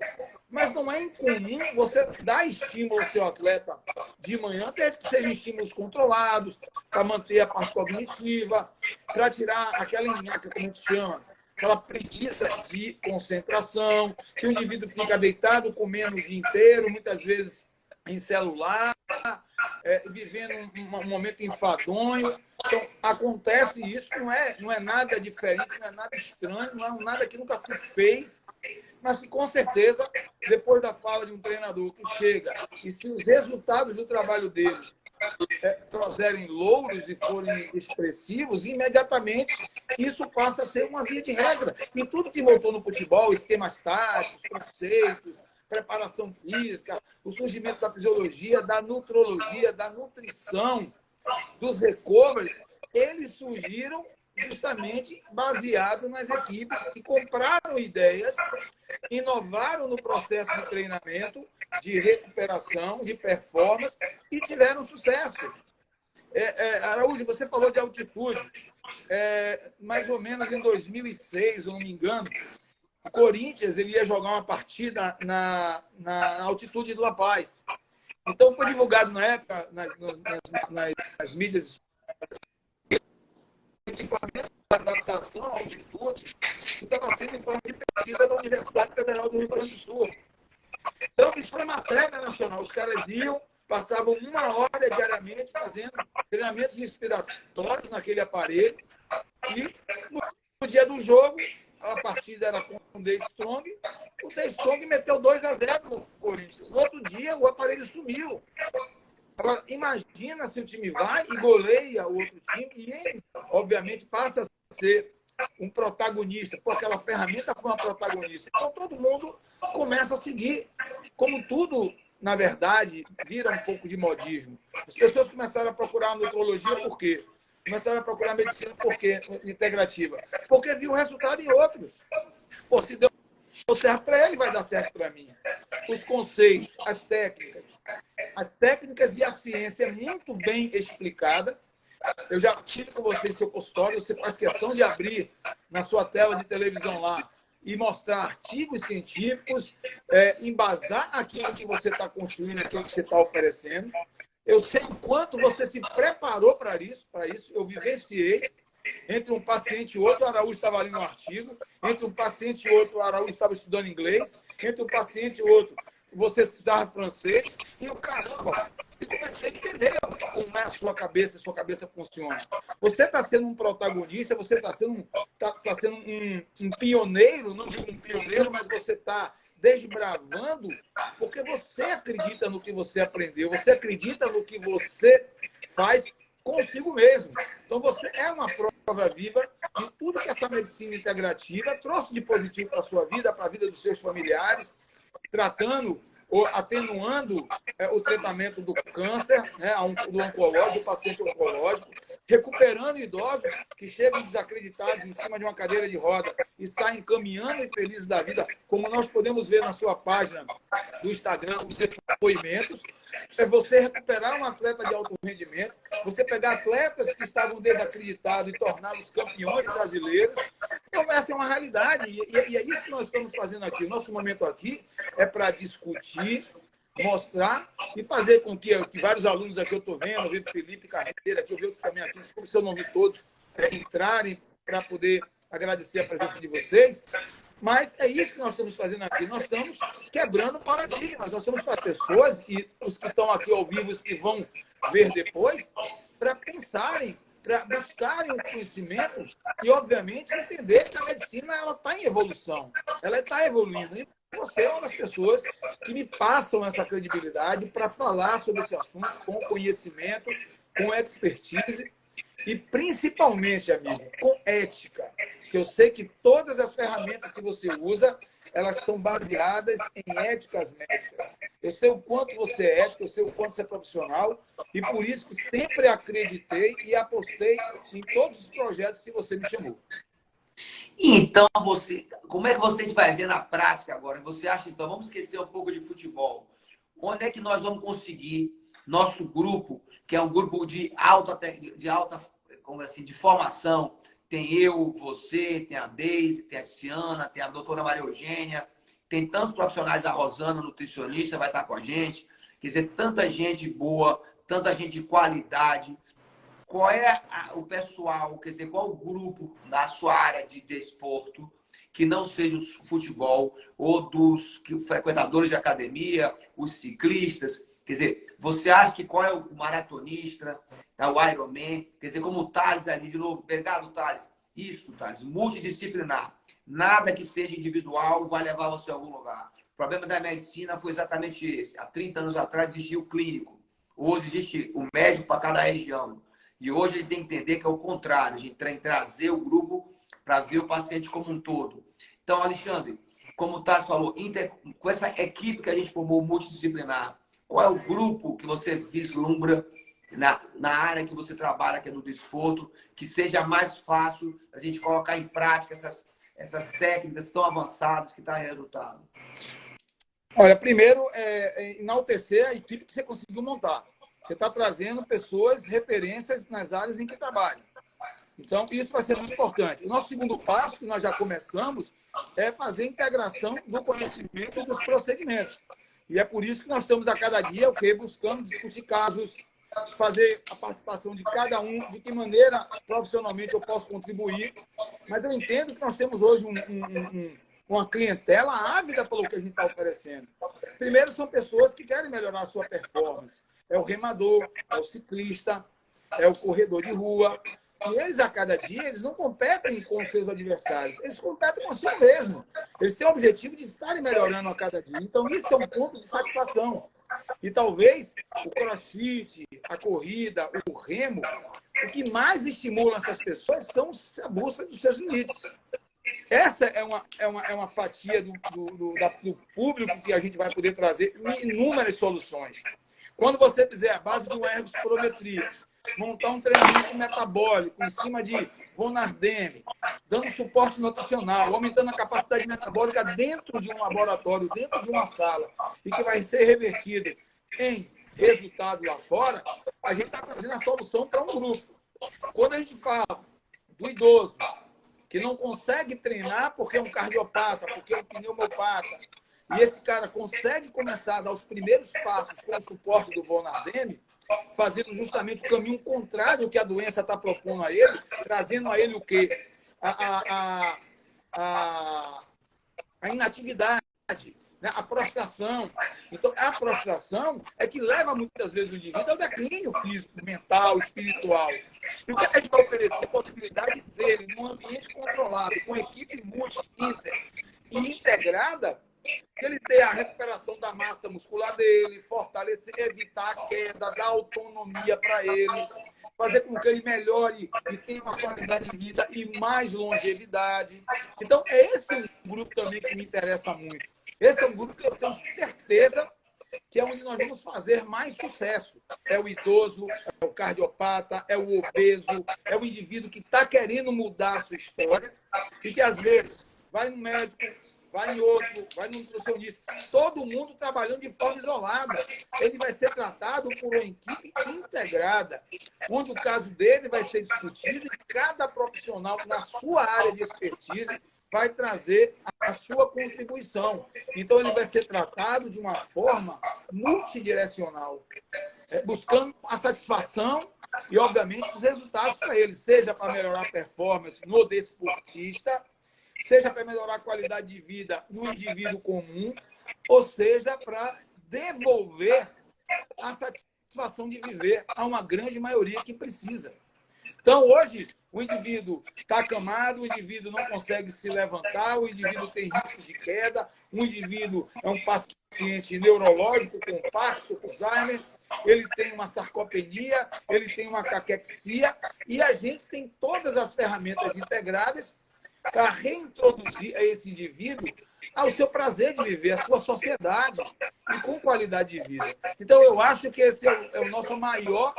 Mas não é incomum você dar estímulo ao seu atleta de manhã, desde que sejam estímulos controlados, para manter a parte cognitiva, para tirar aquela enhaca, como a gente chama, aquela preguiça de concentração, que o indivíduo fica deitado comendo o dia inteiro, muitas vezes em celular, vivendo um momento enfadonho. Então, acontece isso, não é nada diferente, não é nada estranho, não é nada que nunca se fez, mas que, com certeza, depois da fala de um treinador que chega e se os resultados do trabalho dele trouxerem louros e forem expressivos, imediatamente isso passa a ser uma via de regra. Em tudo que voltou no futebol, esquemas táticos, conceitos, preparação física, o surgimento da fisiologia, da nutrologia, da nutrição, dos recoveries, eles surgiram justamente baseado nas equipes que compraram ideias, inovaram no processo de treinamento, de recuperação, de performance e tiveram sucesso. Araújo, você falou de altitude. Mais ou menos em 2006, se eu não me engano, o Corinthians ele ia jogar uma partida na altitude de La Paz. Então, foi divulgado na época, nas mídias, equipamento de adaptação à altitude que estava sendo em forma de pesquisa da Universidade Federal do Rio Grande do Sul. Então, isso foi uma prévia nacional. Os caras iam, passavam 1 hora diariamente fazendo treinamentos respiratórios naquele aparelho e no dia do jogo, a partida era com o The Strong, o The Strong meteu 2-0 no Corinthians. No outro dia, o aparelho sumiu. Agora, imagina se o time vai e goleia o outro time e ele, obviamente, passa a ser um protagonista, porque aquela ferramenta foi uma protagonista. Então, todo mundo começa a seguir. Como tudo, na verdade, vira um pouco de modismo. As pessoas começaram a procurar a nutrologia por quê? Começaram a procurar a medicina por quê? Integrativa. Porque viu o resultado em outros. Pô, se deu certo para ele, vai dar certo para mim. Os conceitos, as técnicas e a ciência é muito bem explicada. Eu já tive com você em seu consultório, você faz questão de abrir na sua tela de televisão lá e mostrar artigos científicos, embasar aquilo que você está construindo, aquilo que você está oferecendo. Eu sei o quanto você se preparou para isso, eu vivenciei. Entre um paciente e outro, o Araújo estava lendo um artigo. Entre um paciente e outro, o Araújo estava estudando inglês. Entre um paciente e outro, você estudava francês. E o caramba, eu comecei a entender como é a sua cabeça funciona. Você está sendo um protagonista, você está sendo, um pioneiro, não digo um pioneiro, mas você está desbravando, porque você acredita no que você aprendeu, você acredita no que você faz consigo mesmo. Então, você é uma prova viva de tudo que essa medicina integrativa trouxe de positivo para a sua vida, para a vida dos seus familiares, tratando ou atenuando o tratamento do câncer, né, do oncológico, do paciente oncológico, recuperando idosos que chegam desacreditados em cima de uma cadeira de roda e saem caminhando e felizes da vida, como nós podemos ver na sua página do Instagram, os depoimentos. É você recuperar um atleta de alto rendimento, você pegar atletas que estavam desacreditados e torná-los campeões brasileiros. Então, essa é uma realidade. E é isso que nós estamos fazendo aqui. O nosso momento aqui é para discutir, mostrar e fazer com que vários alunos aqui eu estou vendo, eu vi o Felipe Carreira, aqui, eu vi outros também aqui, desculpe se eu não vi todos, entrarem para poder agradecer a presença de vocês. Mas é isso que nós estamos fazendo aqui. Nós estamos quebrando paradigmas. Nós estamos para as pessoas, e os que estão aqui ao vivo, os que vão ver depois, para pensarem, para buscarem o conhecimento e, obviamente, entender que a medicina está em evolução. Ela está evoluindo. E você é uma das pessoas que me passam essa credibilidade para falar sobre esse assunto com conhecimento, com expertise e, principalmente, amigo, com ética. Que eu sei que todas as ferramentas que você usa, elas são baseadas em éticas médicas. Eu sei o quanto você é ético, eu sei o quanto você é profissional, e por isso que sempre acreditei e apostei em todos os projetos que você me chamou. Então, como é que você vai ver na prática agora? Você acha, então, vamos esquecer um pouco de futebol. Onde é que nós vamos conseguir nosso grupo, que é um grupo de alta como assim, de formação? Tem eu, você, tem a Deise, tem a Ciana, tem a doutora Maria Eugênia, tem tantos profissionais, a Rosana, nutricionista, vai estar com a gente. Quer dizer, tanta gente boa, tanta gente de qualidade. Qual é o pessoal, quer dizer, qual o grupo da sua área de desporto que não seja o futebol ou dos frequentadores de academia, os ciclistas? Quer dizer, você acha que qual é o maratonista, o Ironman? Quer dizer, como o Thales ali, de novo, obrigado, Thales. Isso, Thales, multidisciplinar. Nada que seja individual vai levar você a algum lugar. O problema da medicina foi exatamente esse. Há 30 anos atrás existia o clínico. Hoje existe o médico para cada região. E hoje a gente tem que entender que é o contrário. A gente tem que trazer o grupo para ver o paciente como um todo. Então, Alexandre, como o Thales falou, com essa equipe que a gente formou multidisciplinar, qual é o grupo que você vislumbra na área que você trabalha, que é do desporto, que seja mais fácil a gente colocar em prática essas técnicas tão avançadas que trazem resultado? Olha, primeiro, enaltecer a equipe que você conseguiu montar. Você está trazendo pessoas, referências nas áreas em que trabalham. Então, isso vai ser muito importante. O nosso segundo passo, que nós já começamos, é fazer a integração do conhecimento e dos procedimentos. E é por isso que nós estamos a cada dia buscando discutir casos, fazer a participação de cada um, de que maneira profissionalmente eu posso contribuir. Mas eu entendo que nós temos hoje uma clientela ávida pelo que a gente está oferecendo. Primeiro, são pessoas que querem melhorar a sua performance. É o remador, é o ciclista, é o corredor de rua. E eles, a cada dia, eles não competem com os seus adversários. Eles competem com si mesmo. Eles têm o objetivo de estarem melhorando a cada dia. Então, isso é um ponto de satisfação. E talvez o crossfit, a corrida, o remo, o que mais estimula essas pessoas são a busca dos seus limites. Essa é uma fatia do público que a gente vai poder trazer inúmeras soluções. Quando você fizer a base de uma ergospirometria, montar um treinamento metabólico em cima de von Ardenne, dando suporte nutricional, aumentando a capacidade metabólica dentro de um laboratório, dentro de uma sala, e que vai ser revertido em resultado lá fora, a gente está fazendo a solução para um grupo. Quando a gente fala do idoso que não consegue treinar porque é um cardiopata, porque é um pneumopata, e esse cara consegue começar a dar os primeiros passos com o suporte do von Ardenne, fazendo justamente o caminho contrário do que a doença está propondo a ele, trazendo a ele o quê? A inatividade, né? A prostração. Então, a prostração é que leva muitas vezes o indivíduo ao declínio físico, mental, espiritual. E o que a gente vai oferecer? A possibilidade dele, num ambiente controlado, com equipe multi, inter e integrada, que ele tenha a recuperação da massa muscular dele, fortalecer, evitar a queda, dar autonomia para ele, fazer com que ele melhore e tenha uma qualidade de vida e mais longevidade. Então, esse é um grupo também que me interessa muito. Esse é um grupo que eu tenho certeza que é onde nós vamos fazer mais sucesso. É o idoso, é o cardiopata, é o obeso, é o indivíduo que está querendo mudar a sua história e que, às vezes, vai no médico, vai em outro, vai no nutricionista, todo mundo trabalhando de forma isolada. Ele vai ser tratado por uma equipe integrada, onde o caso dele vai ser discutido e cada profissional, na sua área de expertise, vai trazer a sua contribuição. Então, ele vai ser tratado de uma forma multidirecional, buscando a satisfação e, obviamente, os resultados para ele, seja para melhorar a performance no desportista, seja para melhorar a qualidade de vida no indivíduo comum, ou seja, para devolver a satisfação de viver a uma grande maioria que precisa. Então, hoje, o indivíduo está acamado, o indivíduo não consegue se levantar, o indivíduo tem risco de queda, o indivíduo é um paciente neurológico com Parkinson, com Alzheimer, ele tem uma sarcopenia, ele tem uma caquexia, e a gente tem todas as ferramentas integradas para reintroduzir a esse indivíduo ao seu prazer de viver, à sua sociedade e com qualidade de vida. Então, eu acho que esse é o nosso maior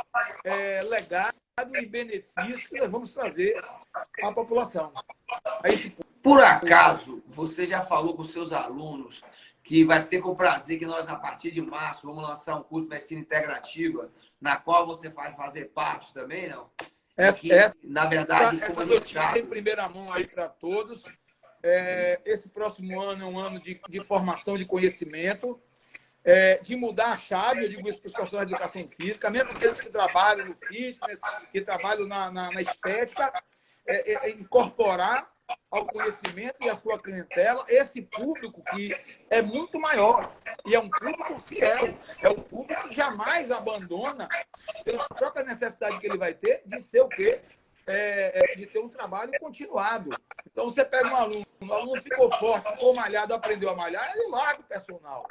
legado e benefício que nós vamos trazer à população. Por acaso, você já falou com seus alunos que vai ser com prazer que nós, a partir de março, vamos lançar um curso de medicina integrativa, na qual você vai fazer parte também, não? Na verdade, essa notícia em primeira mão aí para todos. Esse próximo ano é um ano de formação de conhecimento, de mudar a chave, eu digo isso para os profissionais de educação física, mesmo aqueles que trabalham no fitness, que trabalham na estética, incorporar ao conhecimento e à sua clientela esse público que é muito maior e é um público fiel, é um público que jamais abandona pela própria necessidade que ele vai ter de ser o quê? De ter um trabalho continuado. Então, você pega um aluno ficou forte, ficou malhado, aprendeu a malhar, ele larga o personal.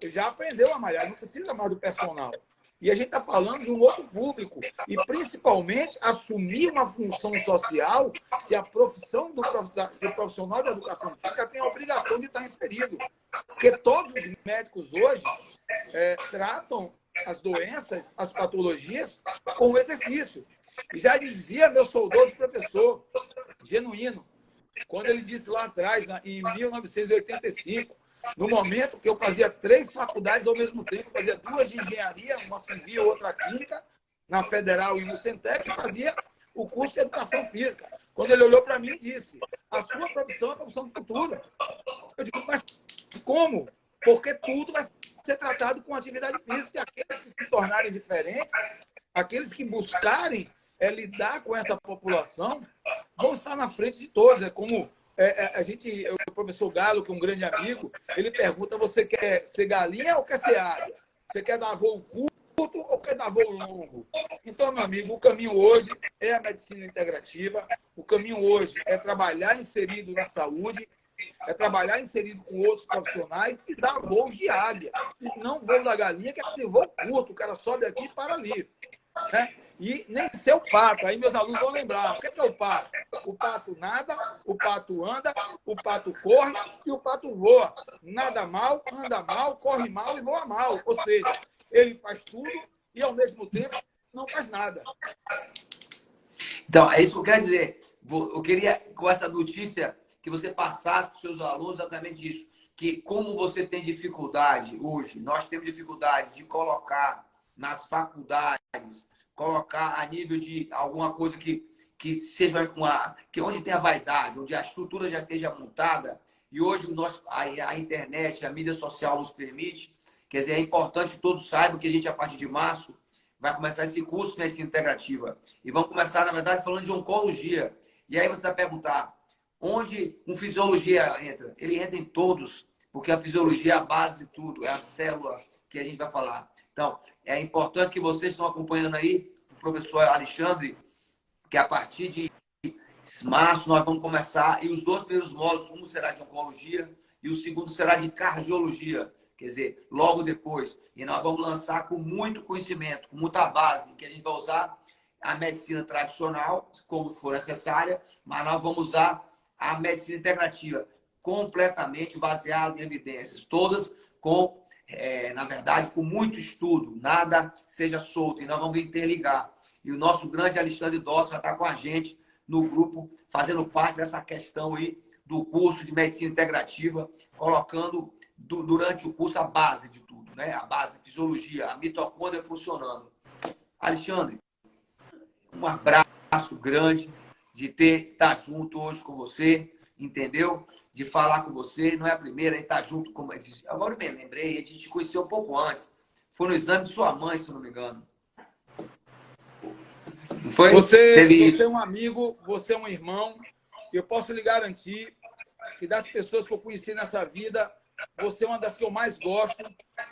Ele já aprendeu a malhar, não precisa mais do personal. E a gente está falando de um outro público. E, principalmente, assumir uma função social que a profissão do profissional da educação física tem a obrigação de estar inserido. Porque todos os médicos hoje tratam as doenças, as patologias com o exercício. E já dizia meu saudoso professor Genuíno, quando ele disse lá atrás, em 1985, no momento que eu fazia 3 faculdades ao mesmo tempo, fazia 2 de engenharia, uma civil, outra química, na Federal e no Centec, e fazia o curso de Educação Física. Quando ele olhou para mim e disse, a sua profissão é a profissão do futuro. Eu digo, mas como? Porque tudo vai ser tratado com atividade física. E aqueles que se tornarem diferentes, aqueles que buscarem lidar com essa população, vão estar na frente de todos. É como o professor Galo, que é um grande amigo, ele pergunta, você quer ser galinha ou quer ser águia? Você quer dar voo curto ou quer dar voo longo? Então, meu amigo, o caminho hoje é a medicina integrativa, o caminho hoje é trabalhar inserido na saúde, é trabalhar inserido com outros profissionais e dar voos de águia. E não voo da galinha, que é ter voo curto, o cara sobe aqui e para ali. Né? E nem ser o pato. Aí meus alunos vão lembrar. O que é o pato? O pato nada, o pato anda, o pato corre e o pato voa. Nada mal, anda mal, corre mal e voa mal. Ou seja, ele faz tudo e, ao mesmo tempo, não faz nada. Então, é isso que eu quero dizer. Eu queria, com essa notícia, que você passasse para os seus alunos exatamente isso. Que como você tem dificuldade hoje, nós temos dificuldade de colocar nas faculdades, colocar a nível de alguma coisa que seja que onde tem a vaidade, onde a estrutura já esteja montada, e hoje a internet, a mídia social nos permite. Quer dizer, é importante que todos saibam que a gente, a partir de março, vai começar esse curso de medicina integrativa. E vamos começar, na verdade, falando de oncologia. E aí você vai perguntar, onde um fisiologia entra? Ele entra em todos, porque a fisiologia é a base de tudo, é a célula que a gente vai falar. Então, é importante que vocês estão acompanhando aí o professor Alexandre, que a partir de março nós vamos começar, e os 2 primeiros módulos, um será de oncologia e o segundo será de cardiologia, quer dizer, logo depois. E nós vamos lançar com muito conhecimento, com muita base, que a gente vai usar a medicina tradicional, como for necessária, mas nós vamos usar a medicina integrativa, completamente baseada em evidências, todas na verdade, com muito estudo, nada seja solto, e nós vamos interligar. E o nosso grande Alexandre Dossi vai estar com a gente no grupo, fazendo parte dessa questão aí do curso de medicina integrativa, colocando durante o curso a base de tudo, né? A base de fisiologia, a mitocôndria funcionando. Alexandre, um abraço grande de estar junto hoje com você, entendeu? De falar com você, não é a primeira, a gente tá junto, como agora eu me lembrei, a gente se conheceu um pouco antes. Foi no exame de sua mãe, se eu não me engano. Não foi? Você é um amigo, você é um irmão. Eu posso lhe garantir que das pessoas que eu conheci nessa vida, você é uma das que eu mais gosto,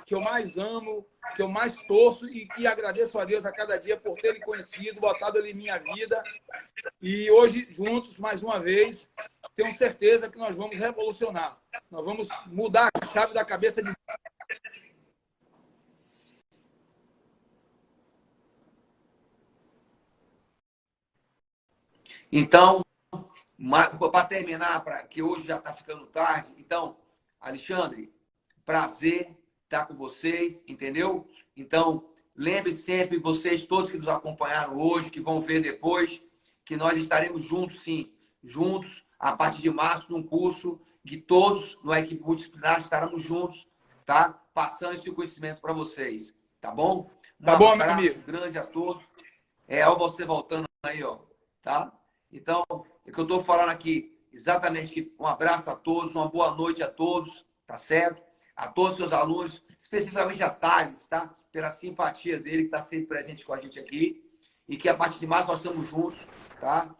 que eu mais amo, que eu mais torço e que agradeço a Deus a cada dia por ter lhe conhecido, botado ele em minha vida. E hoje, juntos, mais uma vez, tenho certeza que nós vamos revolucionar. Nós vamos mudar a chave da cabeça de... Então, para terminar, que hoje já está ficando tarde, então, Alexandre, prazer estar com vocês, entendeu? Então, lembre sempre, vocês todos que nos acompanharam hoje, que vão ver depois, que nós estaremos juntos, sim, juntos, a partir de março, num curso que todos, na equipe multidisciplinar, estaremos juntos, tá? Passando esse conhecimento para vocês, tá bom? Tá bom, meu abraço amigo. grande a todos. Olha você voltando aí, ó, tá? Então, é que eu estou falando aqui exatamente que um abraço a todos, uma boa noite a todos, tá certo? A todos os seus alunos, especificamente a Thales, tá? Pela simpatia dele, que está sempre presente com a gente aqui. E que a partir de março nós estamos juntos, tá?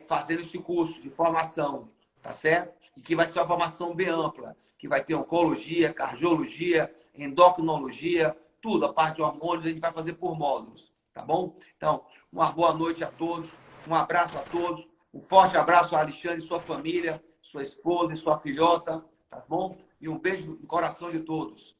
Fazendo esse curso de formação, tá certo? E que vai ser uma formação bem ampla, que vai ter oncologia, cardiologia, endocrinologia, tudo, a parte de hormônios, a gente vai fazer por módulos, tá bom? Então, uma boa noite a todos, um abraço a todos, um forte abraço a Alexandre e sua família, sua esposa e sua filhota, tá bom? E um beijo no coração de todos.